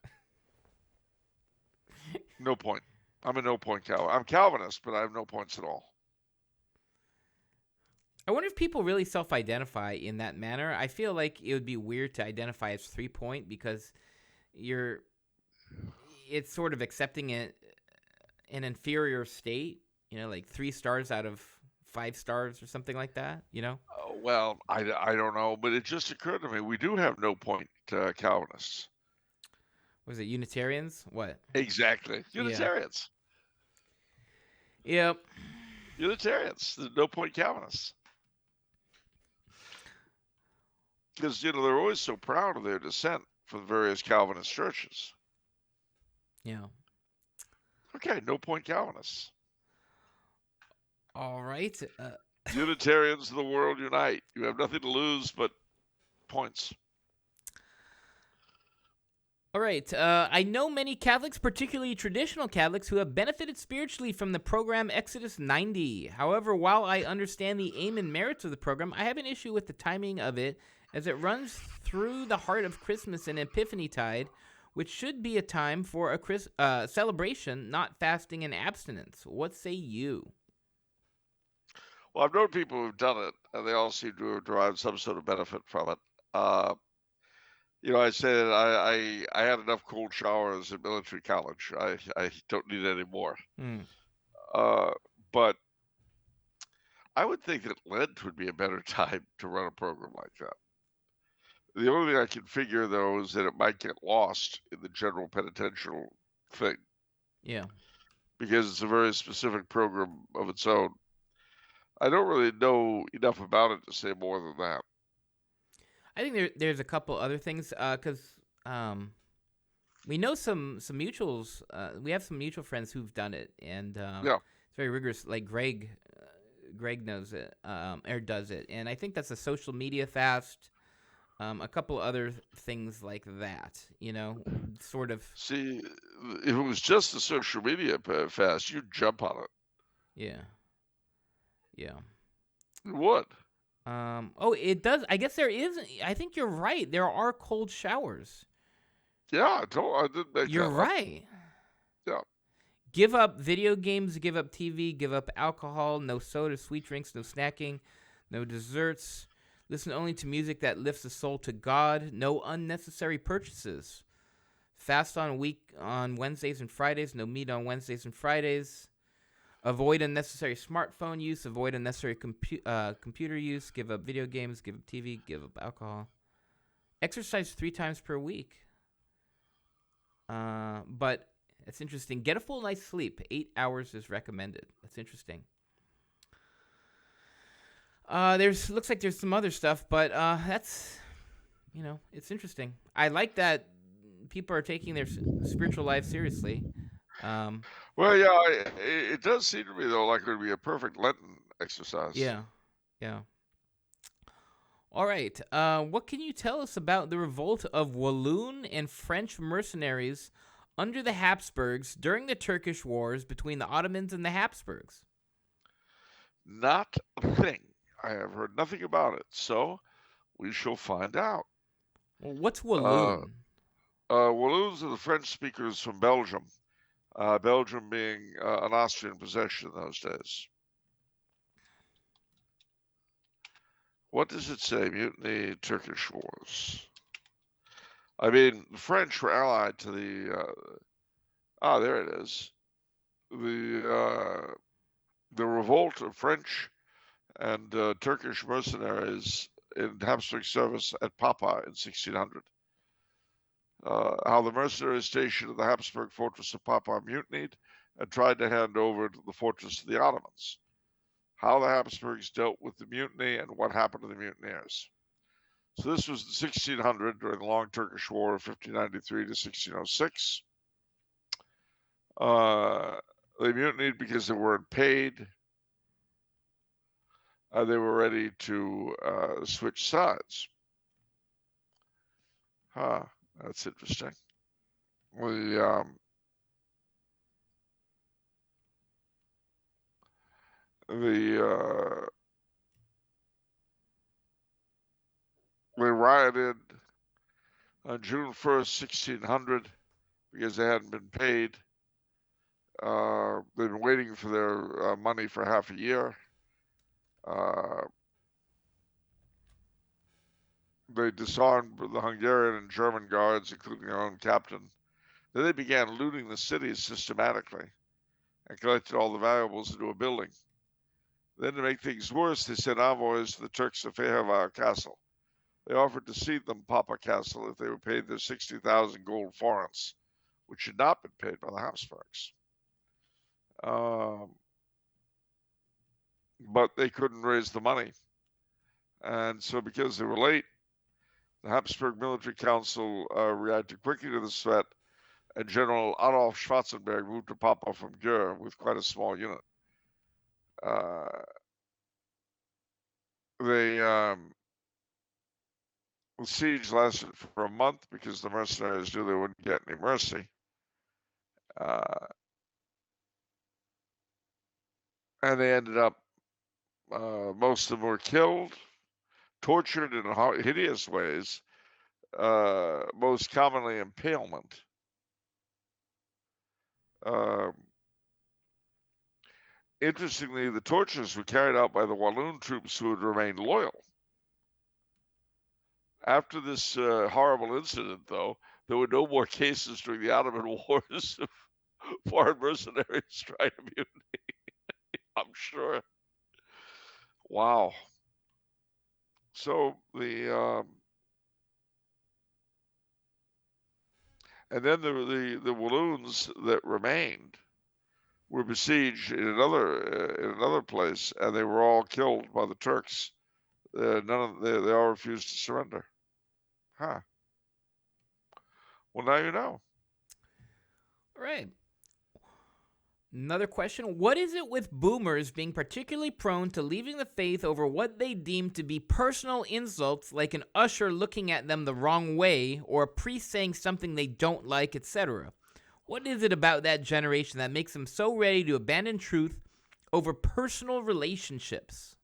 No point. I'm a no-point Calvinist. I'm Calvinist, but I have no points at all. I wonder if people really self-identify in that manner. I feel like it would be weird to identify as 3-point because it's sort of accepting an inferior state, like 3 stars out of 5 stars or something like that, Well, I don't know, but it just occurred to me we do have no-point Calvinists. Was it Unitarians? What? Exactly. Yeah. Unitarians. Yep. Unitarians. The no point Calvinists. Because, they're always so proud of their descent from the various Calvinist churches. Yeah. Okay, no point Calvinists. All right. Unitarians of the world unite. You have nothing to lose but points. All right. I know many Catholics, particularly traditional Catholics, who have benefited spiritually from the program Exodus 90. However, while I understand the aim and merits of the program, I have an issue with the timing of it as it runs through the heart of Christmas and Epiphany Tide, which should be a time for a celebration, not fasting and abstinence. What say you? Well, I've known people who've done it, and they all seem to have derived some sort of benefit from it. I said I had enough cold showers in military college. I don't need any more. But I would think that Lent would be a better time to run a program like that. The only thing I can figure, though, is that it might get lost in the general penitential thing. Yeah. Because it's a very specific program of its own. I don't really know enough about it to say more than that. I think there's a couple other things because we know some mutuals. We have some mutual friends who've done it, and Yeah. it's very rigorous. Like Greg knows it or does it, and I think that's a social media fast. A couple other things like that, sort of. See, if it was just the social media fast, you'd jump on it. Yeah. Yeah. You would. It does. I guess there is. I think you're right. There are cold showers. Yeah, I didn't make You're that right. up. Yeah. Give up video games, give up TV, give up alcohol, no soda, sweet drinks, no snacking, no desserts. Listen only to music that lifts the soul to God. No unnecessary purchases. Fast on Wednesdays and Fridays. No meat on Wednesdays and Fridays. Avoid unnecessary smartphone use. Avoid unnecessary computer use. Give up video games. Give up TV. Give up alcohol. Exercise 3 times per week. But it's interesting. Get a full night's sleep. 8 hours is recommended. That's interesting. Looks like there's some other stuff, but that's, it's interesting. I like that people are taking their spiritual life seriously. Well, yeah, it does seem to me, though, like it would be a perfect Lenten exercise. Yeah. All right. What can you tell us about the revolt of Walloon and French mercenaries under the Habsburgs during the Turkish Wars between the Ottomans and the Habsburgs? Not a thing. I have heard nothing about it, so we shall find out. Well, what's Walloon? Walloons are the French speakers from Belgium. Belgium being an Austrian possession in those days. What does it say? Mutiny, Turkish Wars. I mean, the French were allied to the. There it is. The revolt of French and Turkish mercenaries in Habsburg service at Papa in 1600. How the mercenaries stationed at the Habsburg fortress of Papa mutinied and tried to hand over the fortress to the Ottomans. How the Habsburgs dealt with the mutiny and what happened to the mutineers. So this was in 1600 during the Long Turkish War of 1593 to 1606. They mutinied because they weren't paid. They were ready to switch sides. That's interesting. They rioted on June 1st, 1600, because they hadn't been paid. They've been waiting for their money for half a year. They disarmed the Hungarian and German guards, including their own captain. Then they began looting the cities systematically and collected all the valuables into a building. Then, to make things worse, they sent envoys to the Turks of Fehérvár Castle. They offered to cede them Papa Castle if they would pay their 60,000 gold florins, which had not been paid by the Habsburgs. But they couldn't raise the money. And so, because they were late, the Habsburg Military Council reacted quickly to this threat, and General Adolf Schwarzenberg moved to Papa from Gür with quite a small unit. The siege lasted for a month because the mercenaries knew they wouldn't get any mercy. And they ended up, most of them were killed, tortured in hideous ways, most commonly impalement. Interestingly, the tortures were carried out by the Walloon troops who had remained loyal. After this horrible incident, though, there were no more cases during the Ottoman Wars of foreign mercenaries trying to mutiny. I'm sure. Wow. So and then the Walloons that remained were besieged in another place, and they were all killed by the Turks. They all refused to surrender. Huh. Well, now you know. All right. Another question. What is it with boomers being particularly prone to leaving the faith over what they deem to be personal insults, like an usher looking at them the wrong way, or a priest saying something they don't like, etc.? What is it about that generation that makes them so ready to abandon truth over personal relationships?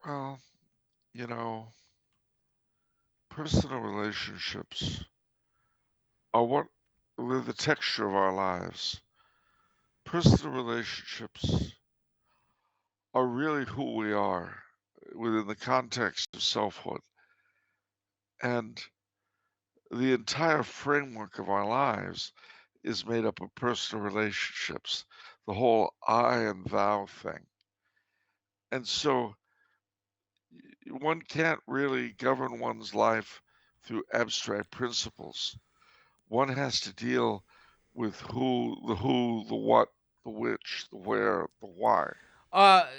Well, personal relationships are the texture of our lives. Personal relationships are really who we are within the context of selfhood. And the entire framework of our lives is made up of personal relationships, the whole I and thou thing. And so one can't really govern one's life through abstract principles. One has to deal with who, the what, the which, the where, the why.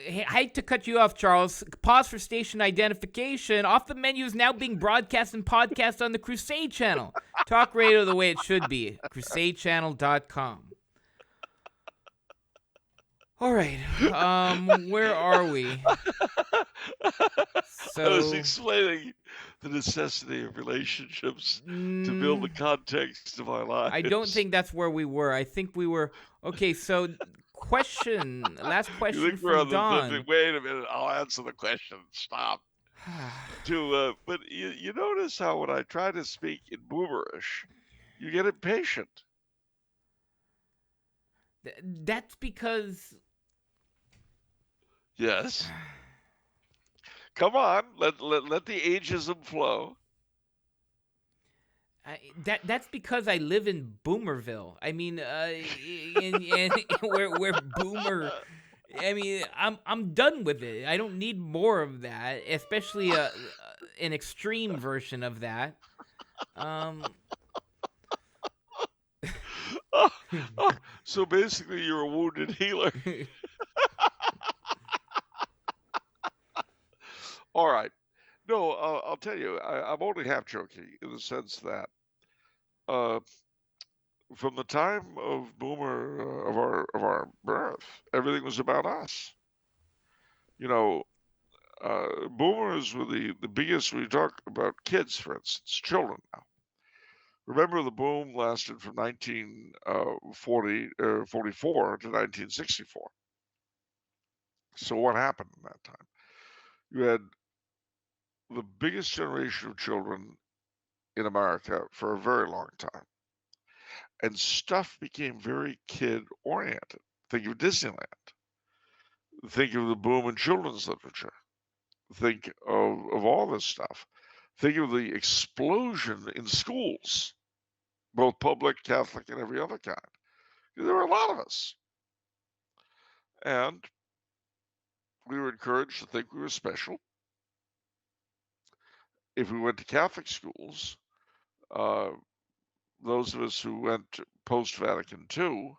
Hate to cut you off, Charles. Pause for station identification. Off the Menu is now being broadcast and podcast on the Crusade Channel. Talk radio the way it should be. CrusadeChannel.com. All right. Where are we? I was explaining the necessity of relationships to build the context of our lives. I don't think that's where we were. I think we were... Okay, so last question from Don. Wait a minute, I'll answer the question. Stop. But you notice how when I try to speak in boomerish, you get impatient. That's because... Yes. Come on, let the ageism flow. That's because I live in Boomerville. I mean, where boomer. I mean, I'm done with it. I don't need more of that, especially an extreme version of that. So basically, you're a wounded healer. All right. No, I'll tell you, I'm only half joking in the sense that from the time of boomer of our birth, everything was about us. Boomers were the biggest. We talk about kids, for instance, children now. Remember, the boom lasted from 1944 to 1964. So what happened in that time? You had the biggest generation of children in America for a very long time. And stuff became very kid-oriented. Think of Disneyland. Think of the boom in children's literature. Think of all this stuff. Think of the explosion in schools, both public, Catholic, and every other kind. There were a lot of us. And We were encouraged to think we were special. If we went to Catholic schools, uh, those of us who went post-Vatican II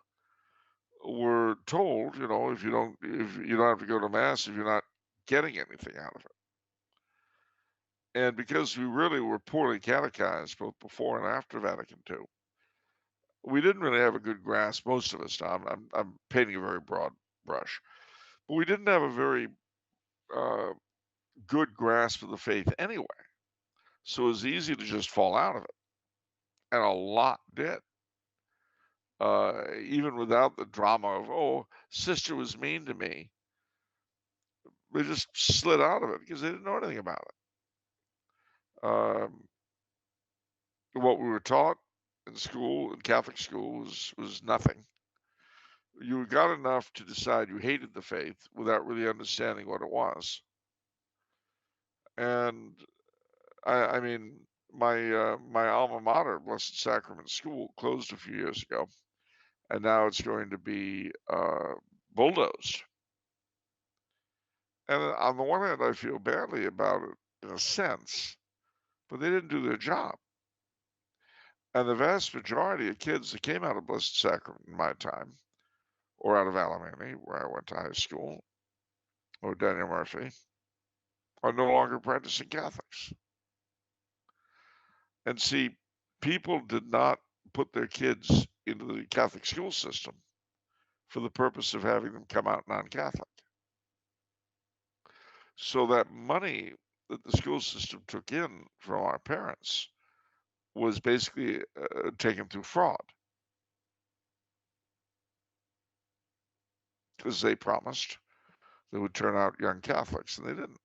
were told, if you don't have to go to mass if you're not getting anything out of it. And because we really were poorly catechized both before and after Vatican II, we didn't really have a good grasp. Most of us, now I'm painting a very broad brush, but we didn't have a very uh, good grasp of the faith anyway. So it was easy to just fall out of it, and a lot did. Even without the drama of, oh, sister was mean to me, they just slid out of it because they didn't know anything about it. What we were taught in school, in Catholic school, was nothing. You got enough to decide you hated the faith without really understanding what it was. And I mean, my alma mater, Blessed Sacrament School, closed a few years ago, and now it's going to be bulldozed. And on the one hand, I feel badly about it in a sense, but they didn't do their job. And the vast majority of kids that came out of Blessed Sacrament in my time, or out of Alamany, where I went to high school, or Daniel Murphy, are no longer practicing Catholics. And see, people did not put their kids into the Catholic school system for the purpose of having them come out non-Catholic. So that money that the school system took in from our parents was basically taken through fraud, because they promised they would turn out young Catholics, and they didn't.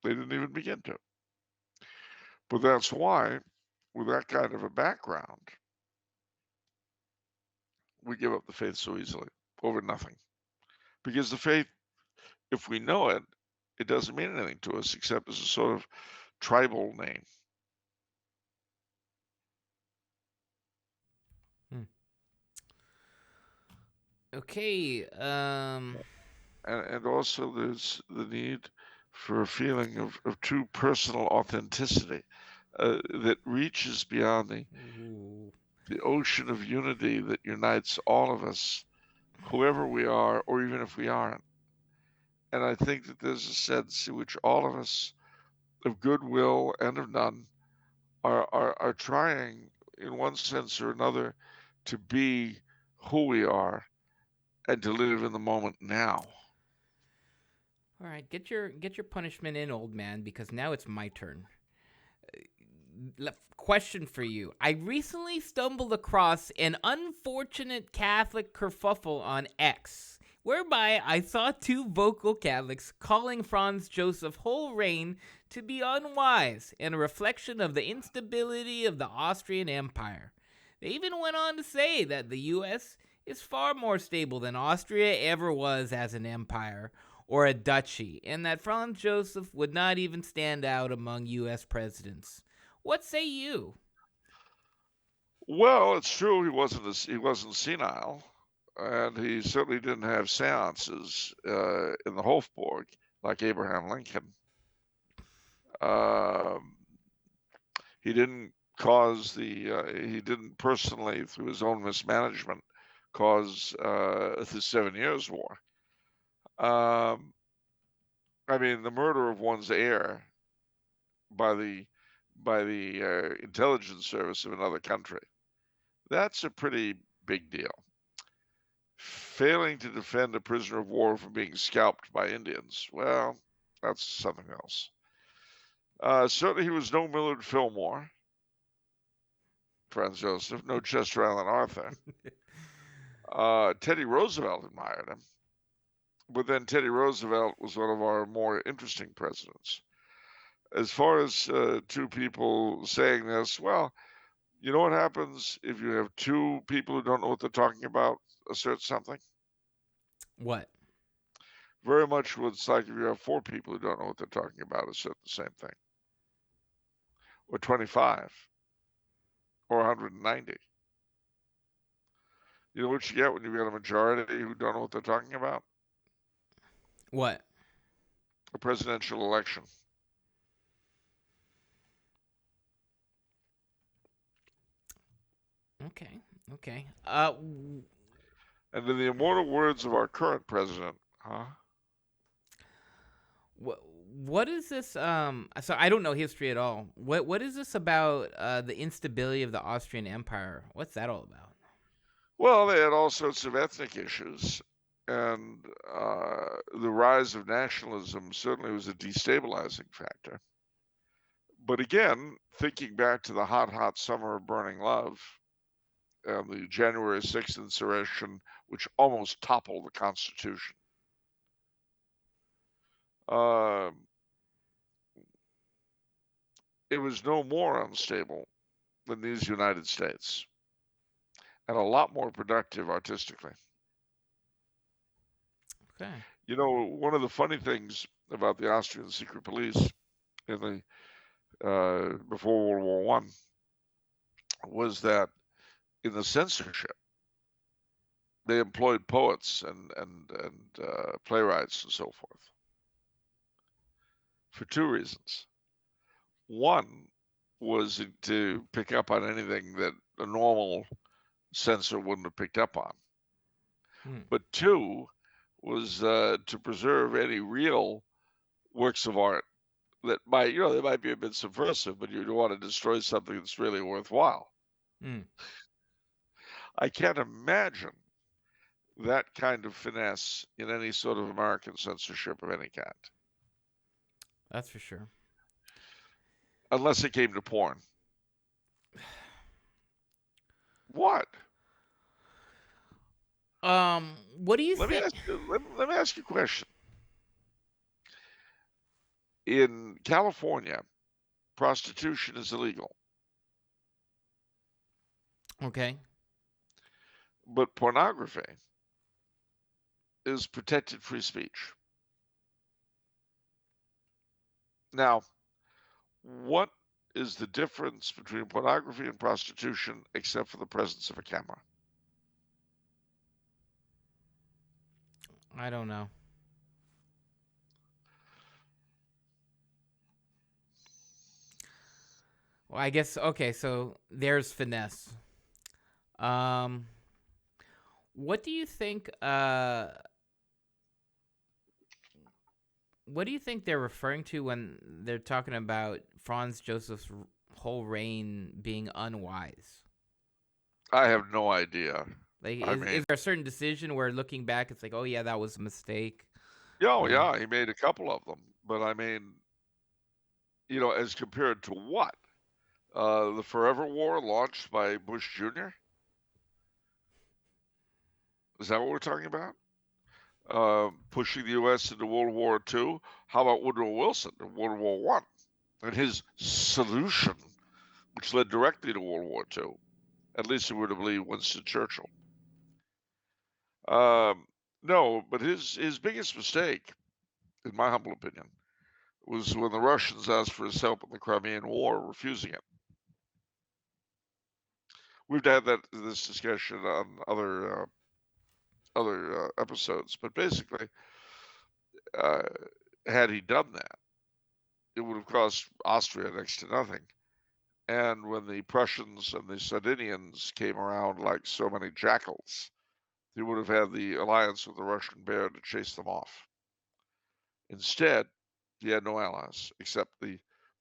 They didn't even begin to. But that's why, with that kind of a background, we give up the faith so easily over nothing. Because the faith, if we know it, it doesn't mean anything to us except as a sort of tribal name. Okay. And also there's the need for a feeling of true personal authenticity that reaches beyond the ocean of unity that unites all of us, whoever we are, or even if we aren't. And I think that there's a sense in which all of us, of goodwill and of none, are trying, in one sense or another, to be who we are and to live in the moment now. All right, get your punishment in, old man, because now it's my turn. Question for you. I recently stumbled across an unfortunate Catholic kerfuffle on X, whereby I saw two vocal Catholics calling Franz Joseph whole reign to be unwise and a reflection of the instability of the Austrian Empire. They even went on to say that the U.S. is far more stable than Austria ever was as an empire or a duchy, and that Franz Joseph would not even stand out among U.S. presidents. What say you? Well, it's true he wasn't senile, and he certainly didn't have seances in the Hofburg like Abraham Lincoln. He didn't he didn't personally, through his own mismanagement, cause the 7 Years' War. I mean, the murder of one's heir by the intelligence service of another country, that's a pretty big deal. Failing to defend a prisoner of war from being scalped by Indians, well, that's something else. Certainly he was no Millard Fillmore, Franz Joseph, no Chester Alan Arthur. Teddy Roosevelt admired him, but then Teddy Roosevelt was one of our more interesting presidents. As far as two people saying this, well, you know what happens if you have two people who don't know what they're talking about assert something? What? Very much what it's like if you have four people who don't know what they're talking about assert the same thing. Or 25. Or 190. You know what you get when you've got a majority who don't know what they're talking about? What? a presidential election. Okay. And in the immortal words of our current president, what is this? So I don't know history at all. What is this about the instability of the Austrian Empire? What's that all about? Well, they had all sorts of ethnic issues, and the rise of nationalism certainly was a destabilizing factor. But again, thinking back to the hot summer of burning love, and the January 6th insurrection, which almost toppled the Constitution. It was no more unstable than these United States, and a lot more productive artistically. Okay. You know, one of the funny things about the Austrian secret police in the before World War One was that in the censorship, they employed poets and playwrights and so forth for two reasons. One was to pick up on anything that a normal censor wouldn't have picked up on. But two was to preserve any real works of art that might, they might be a bit subversive, but you don't want to destroy something that's really worthwhile. I can't imagine that kind of finesse in any sort of American censorship of any kind. That's for sure. Unless it came to porn. What? What do you think? Let me ask you a question. In California, prostitution is illegal. Okay. But pornography is protected free speech. Now, what is the difference between pornography and prostitution except for the presence of a camera? I don't know. Well, I guess, okay, so there's finesse. What do you think, what do you think they're referring to when they're talking about Franz Joseph's whole reign being unwise? I have no idea. Like, is there a certain decision where looking back, it's like, oh yeah, that was a mistake? Yeah, he made a couple of them. But I mean, as compared to what? The Forever War launched by Bush Jr.? Is that what we're talking about? Pushing the U.S. into World War II? How about Woodrow Wilson in World War I and his solution, which led directly to World War II? At least we were to believe Winston Churchill. No, but his biggest mistake, in my humble opinion, was when the Russians asked for his help in the Crimean War, refusing it. We've had this discussion on other episodes, but basically, had he done that, it would have cost Austria next to nothing. And when the Prussians and the Sardinians came around like so many jackals, he would have had the alliance with the Russian bear to chase them off. Instead, he had no allies except the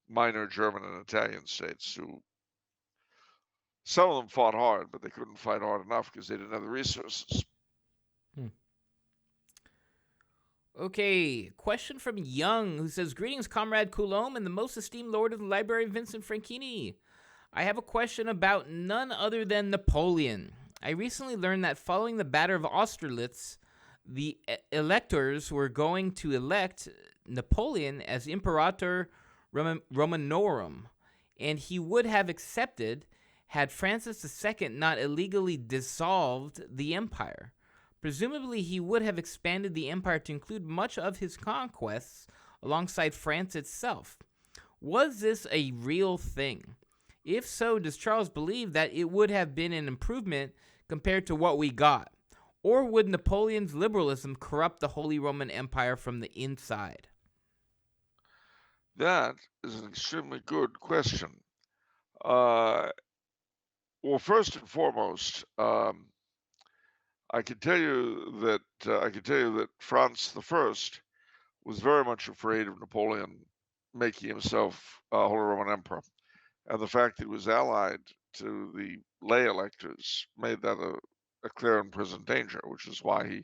minor German and Italian states, who some of them fought hard, but they couldn't fight hard enough because they didn't have the resources. Okay, question from Young, who says, "Greetings, Comrade Coulomb and the most esteemed Lord of the Library, Vincent Franchini. I have a question about none other than Napoleon. I recently learned that following the Battle of Austerlitz, the electors were going to elect Napoleon as Imperator Romanorum, and he would have accepted had Francis II not illegally dissolved the empire. Presumably, he would have expanded the empire to include much of his conquests alongside France itself. Was this a real thing? If so, does Charles believe that it would have been an improvement compared to what we got? Or would Napoleon's liberalism corrupt the Holy Roman Empire from the inside?" That is an extremely good question. Well, first and foremost, I can tell you that Franz I was very much afraid of Napoleon making himself Holy Roman Emperor, and the fact that he was allied to the lay electors made that a clear and present danger, which is why he,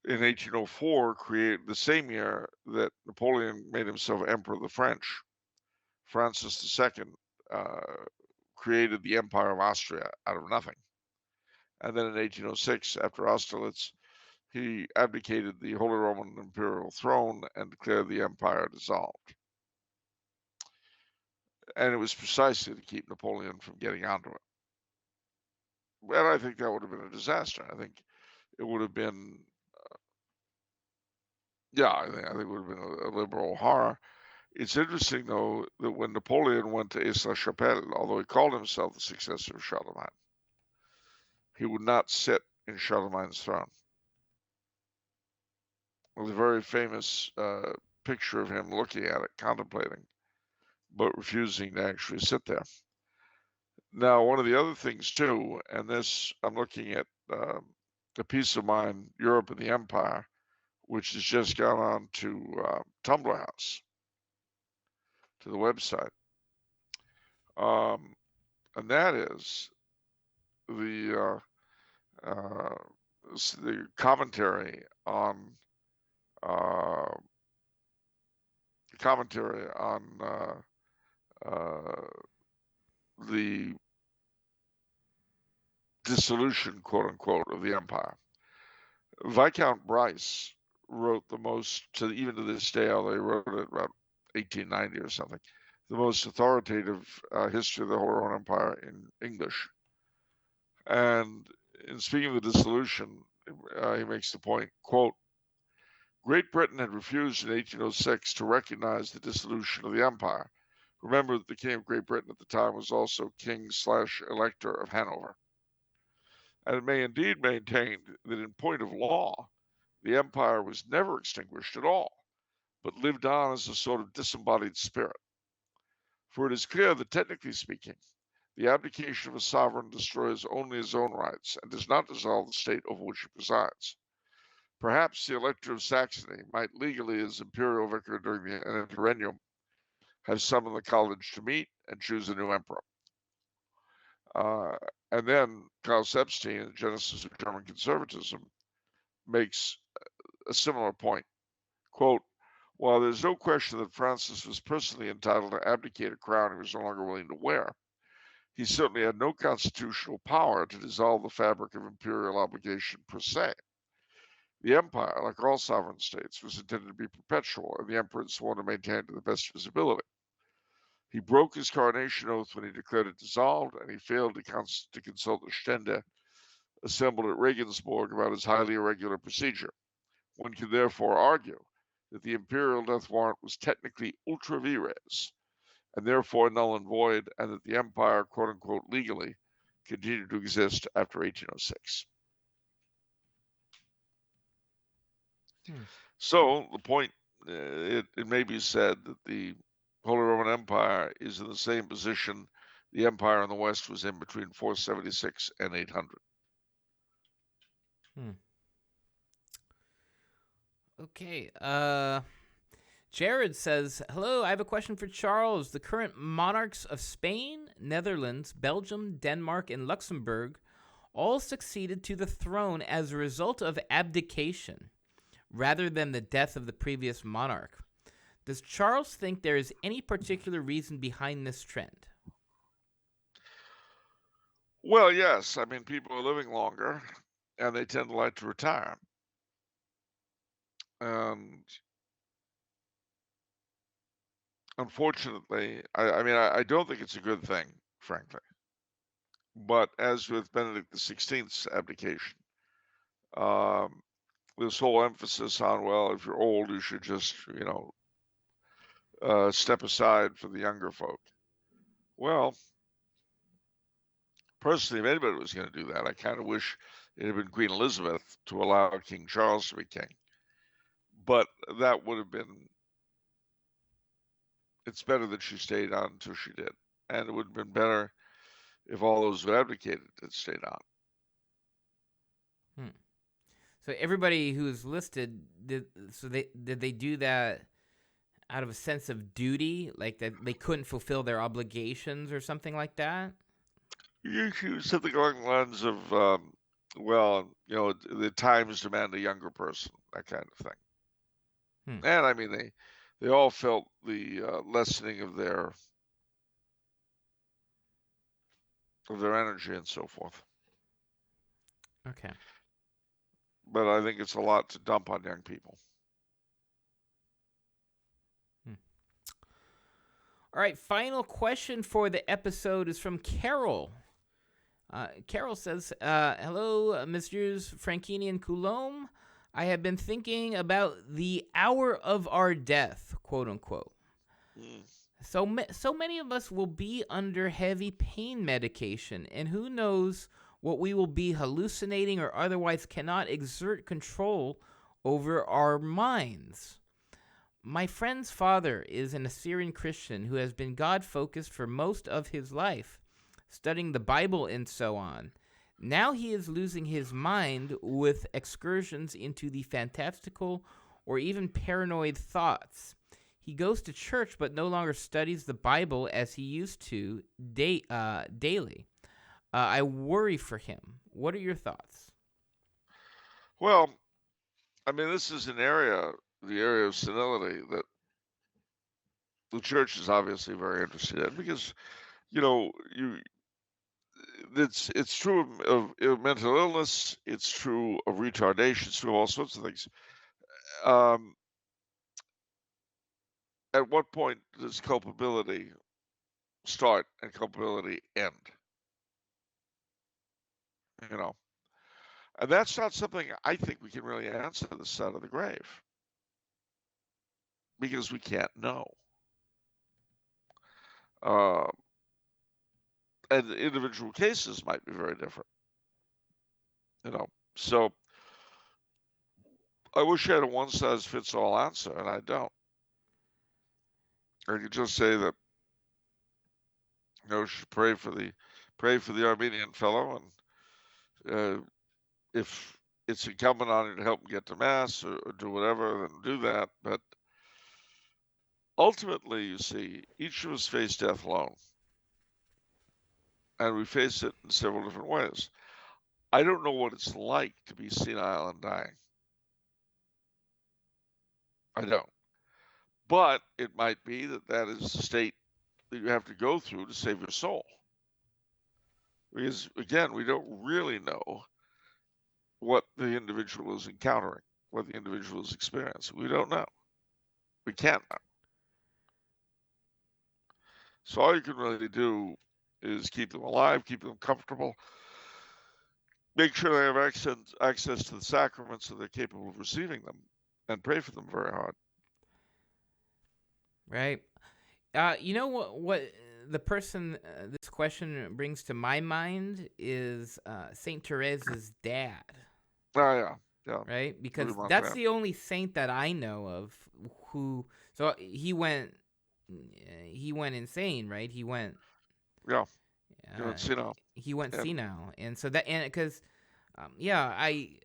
in 1804, created the same year that Napoleon made himself Emperor of the French. Francis II created the Empire of Austria out of nothing. And then in 1806, after Austerlitz, he abdicated the Holy Roman Imperial throne and declared the empire dissolved. And it was precisely to keep Napoleon from getting onto it. And I think that would have been a disaster. I think it would have been, I think it would have been a liberal horror. It's interesting, though, that when Napoleon went to Aix-la-Chapelle, although he called himself the successor of Charlemagne, he would not sit in Charlemagne's throne. There's a very famous picture of him looking at it, contemplating, but refusing to actually sit there. Now, one of the other things too, and this I'm looking at a piece of mine, Europe and the Empire, which has just gone on to Tumblr House, to the website, and that is the the commentary on uh, the dissolution, quote unquote, of the empire. Viscount Bryce wrote the most, even to this day, although he wrote it about 1890 or something, the most authoritative history of the Holy Roman Empire in English. And in speaking of the dissolution, he makes the point, quote, Great Britain had refused in 1806 to recognize the dissolution of the empire. Remember that the King of Great Britain at the time was also King/Elector of Hanover. And it may indeed maintain that in point of law, the empire was never extinguished at all, but lived on as a sort of disembodied spirit. For it is clear that, technically speaking, the abdication of a sovereign destroys only his own rights and does not dissolve the state over which he presides. Perhaps the Elector of Saxony might legally, as imperial vicar during an interregnum, have summoned the college to meet and choose a new emperor. And then Klaus Epstein, in Genesis of German Conservatism, makes a similar point. Quote, while there's no question that Francis was personally entitled to abdicate a crown he was no longer willing to wear, he certainly had no constitutional power to dissolve the fabric of imperial obligation per se. The empire, like all sovereign states, was intended to be perpetual, and the emperor sworn to maintain it to the best of his ability. He broke his coronation oath when he declared it dissolved, and he failed to consult the Stände assembled at Regensburg about his highly irregular procedure. One can therefore argue that the imperial death warrant was technically ultra vires, and therefore null and void, and that the empire, quote unquote, legally continued to exist after 1806. So the point, it may be said that the Holy Roman Empire is in the same position the empire in the West was in between 476 and 800. Okay. Jared says, hello, I have a question for Charles. The current monarchs of Spain, Netherlands, Belgium, Denmark, and Luxembourg all succeeded to the throne as a result of abdication, rather than the death of the previous monarch. Does Charles think there is any particular reason behind this trend? Well, yes. I mean, people are living longer, and they tend to like to retire. And unfortunately, I don't think it's a good thing, frankly. But as with Benedict XVI's abdication, this whole emphasis on, well, if you're old, you should just, step aside for the younger folk. Well, personally, if anybody was going to do that, I kind of wish it had been Queen Elizabeth to allow King Charles to be king. But that would have been it's better that she stayed on until she did. And it would have been better if all those who advocated had stayed on. So everybody who's listed, did they do that out of a sense of duty, like that they couldn't fulfill their obligations or something like that? Usually something along the lines of, the times demand a younger person, that kind of thing. And I mean, they all felt the lessening of their energy and so forth. Okay. But I think it's a lot to dump on young people. All right, final question for the episode is from Carol. Carol says, hello, Messieurs Franchini and Coulombe. I have been thinking about the hour of our death, quote unquote. So many of us will be under heavy pain medication, and who knows what we will be hallucinating or otherwise cannot exert control over our minds. My friend's father is an Assyrian Christian who has been God-focused for most of his life, studying the Bible and so on. Now he is losing his mind with excursions into the fantastical or even paranoid thoughts. He goes to church but no longer studies the Bible as he used to daily. I worry for him. What are your thoughts? Well, I mean, this is the area of senility that the church is obviously very interested in because, it's true of mental illness, it's true of retardation, it's true of all sorts of things. At what point does culpability start and culpability end? And that's not something I think we can really answer this side of the grave because we can't know. And individual cases might be very different. So I wish I had a one-size-fits-all answer, and I don't. I could just say that, should pray for the Armenian fellow, and if it's incumbent on you to help him get to mass or do whatever, then do that. But ultimately, you see, each of us face death alone, and we face it in several different ways. I don't know what it's like to be senile and dying. I don't. But it might be that is the state that you have to go through to save your soul. Because, again, we don't really know what the individual is encountering, what the individual is experiencing. We don't know. We can't know. So all you can really do is keep them alive, keep them comfortable, make sure they have access to the sacraments so they're capable of receiving them, and pray for them very hard. Right. You know what the person this question brings to my mind is Saint Therese's dad. Oh, yeah. Right? Because that's the only saint that I know of who. So he went insane, right? He went. Yeah. He went senile. He went senile, and so that because, I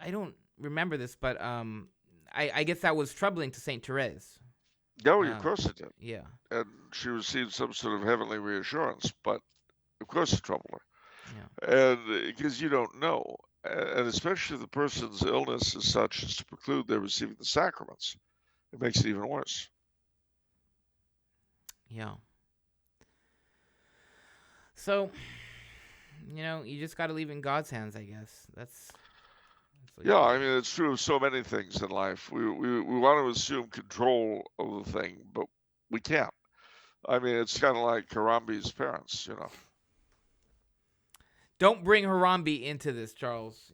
don't remember this, but I guess that was troubling to Saint Therese. Yeah, of course it did. Yeah. And she received some sort of heavenly reassurance, but of course it troubled her. Yeah. And because you don't know, and especially if the person's illness is such as to preclude their receiving the sacraments, it makes it even worse. Yeah. So, you just got to leave in God's hands, I guess. That's yeah, I mean, it's true of so many things in life. We want to assume control of the thing, but we can't. I mean, it's kind of like Harambe's parents, Don't bring Harambe into this, Charles.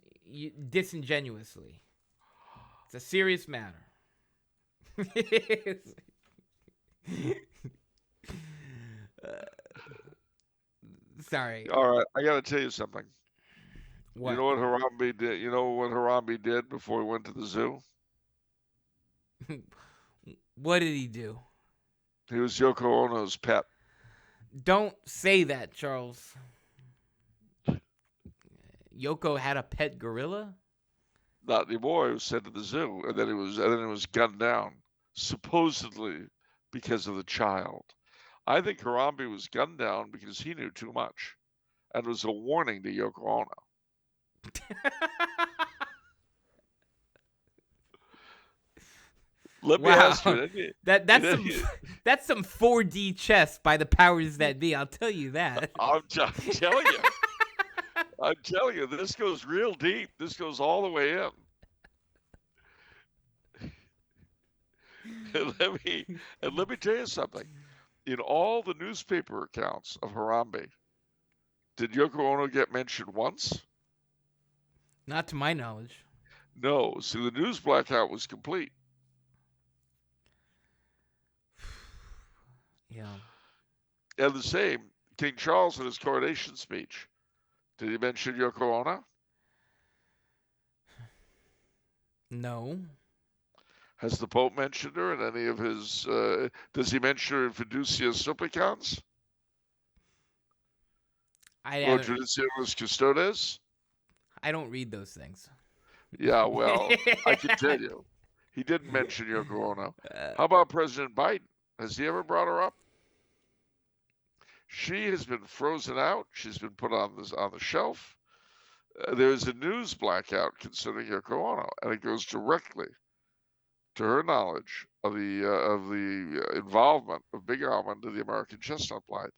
Disingenuously. It's a serious matter. Sorry. All right, I got to tell you something. What? You know what Harambe did? You know what Harambe did before he went to the zoo? What did he do? He was Yoko Ono's pet. Don't say that, Charles. Yoko had a pet gorilla? Not anymore. He was sent to the zoo, and then he was gunned down, supposedly because of the child. I think Harambe was gunned down because he knew too much, and was a warning to Yoko Ono. Let me ask you. That's some 4D chess by the powers that be. I'll tell you that. I'm telling you. I'm telling you, this goes real deep. This goes all the way in. And let me tell you something. In all the newspaper accounts of Harambe, did Yoko Ono get mentioned once? Not to my knowledge. No. So the news blackout was complete. Yeah. And the same, King Charles in his coronation speech. Did he mention Yoko Ono? No. Has the Pope mentioned her in any of his... does he mention her in Fiducia Supplicans? Or Judicalis Custodes? I don't read those things. Yeah, well, I can tell you. He didn't mention Yoko Ono. How about President Biden? Has he ever brought her up? She has been frozen out. She's been put on the shelf. There's a news blackout concerning Yoko Ono, and it goes directly to her knowledge of the involvement of Big Almond in the American Chestnut Blight,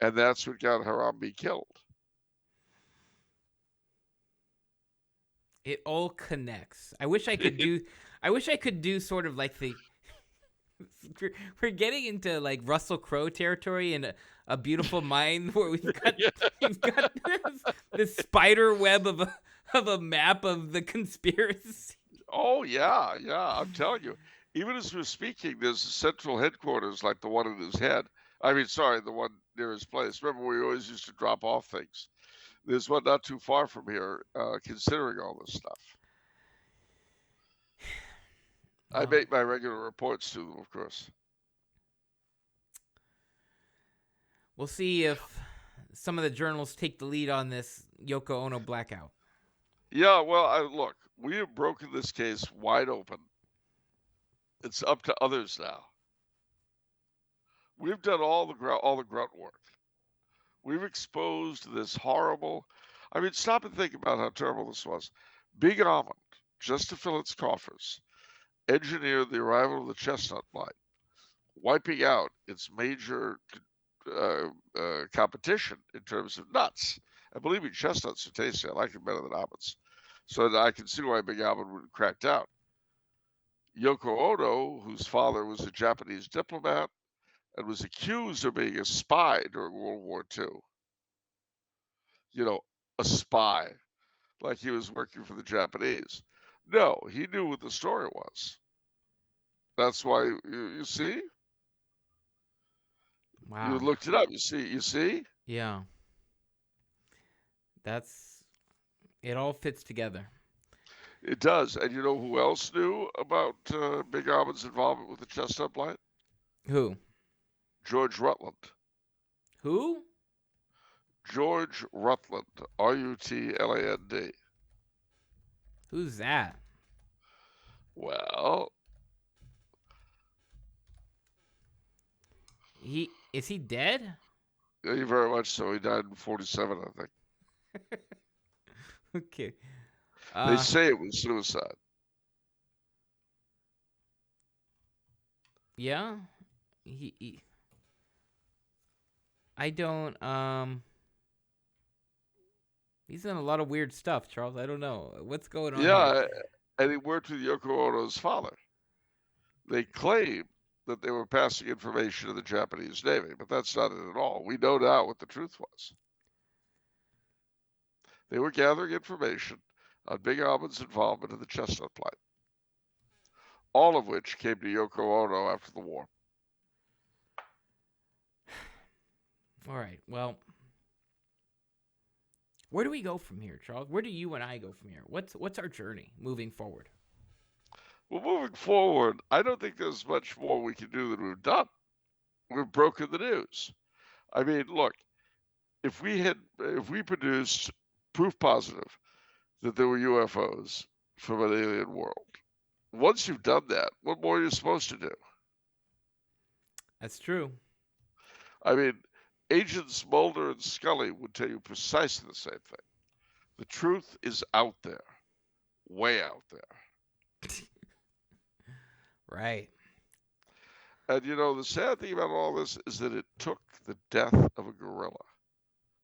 and that's what got Harambe killed. It all connects. I wish I could do sort of like the. We're getting into like Russell Crowe territory in a Beautiful Mind, where we've got this spider web of a map of the conspiracy. Oh yeah. I'm telling you. Even as we're speaking, there's a central headquarters like the one in his head. The one near his place. Remember, we always used to drop off things. There's one not too far from here, considering all this stuff. I make my regular reports to them, of course. We'll see if some of the journals take the lead on this Yoko Ono blackout. Yeah, well, look, we have broken this case wide open. It's up to others now. We've done all the grunt work. We've exposed this horrible... stop and think about how terrible this was. Big Almond, just to fill its coffers, engineered the arrival of the Chestnut Blight, wiping out its major competition in terms of nuts. And believe me, chestnuts are tasty. I like them better than almonds. So I can see why Big Almond would have cracked out. Yoko Ono, whose father was a Japanese diplomat and was accused of being a spy during World War II. A spy, like he was working for the Japanese. No, he knew what the story was. That's why, you see? Wow. You looked it up. You see? Yeah. It all fits together. It does. And you know who else knew about Big Almond's involvement with the Chestnut Blight? Who? George Rutland. Who? George Rutland. Rutland. Who's that? Well... Is he dead? Yeah, very much so. He died in 1947, I think. Okay. They say it was suicide. Yeah. I don't. He's in a lot of weird stuff, Charles. I don't know what's going on. Yeah, here. And he worked with Yoko Ono's father. They claim that they were passing information to the Japanese Navy, but that's not it at all. We know now what the truth was. They were gathering information on Big Almond's involvement in the Chestnut Blight, all of which came to Yoko Ono after the war. All right, well, where do we go from here, Charles? Where do you and I go from here? What's our journey moving forward? Well, moving forward, I don't think there's much more we can do than we've done. we've broken the news. I mean, look, if we produced proof positive that there were UFOs from an alien world, once you've done that, what more are you supposed to do? That's true. I mean, Agents Mulder and Scully would tell you precisely the same thing. The truth is out there, way out there. Right. And the sad thing about all this is that it took the death of a gorilla,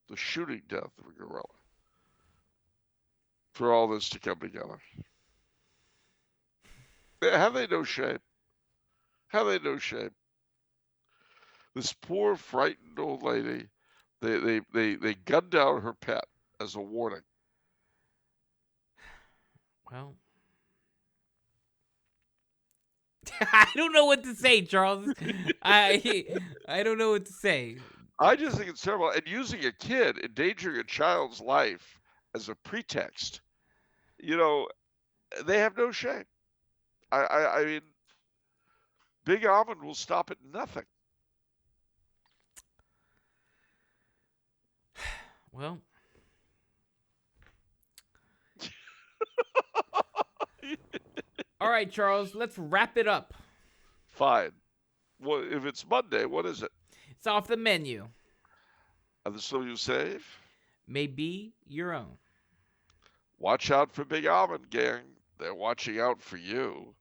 the shooting death of a gorilla, for all this to come together. Have they no shame? Have they no shame? This poor, frightened old lady, they gunned down her pet as a warning. Well, I don't know what to say, Charles. I don't know what to say. I just think it's terrible. And using a kid, endangering a child's life as a pretext, they have no shame. I mean, Big Almond will stop at nothing. Well, all right, Charles, let's wrap it up. Fine. Well, if it's Monday, what is it? It's off the menu. And the soul you save? May be your own. Watch out for Big Almond, gang. They're watching out for you.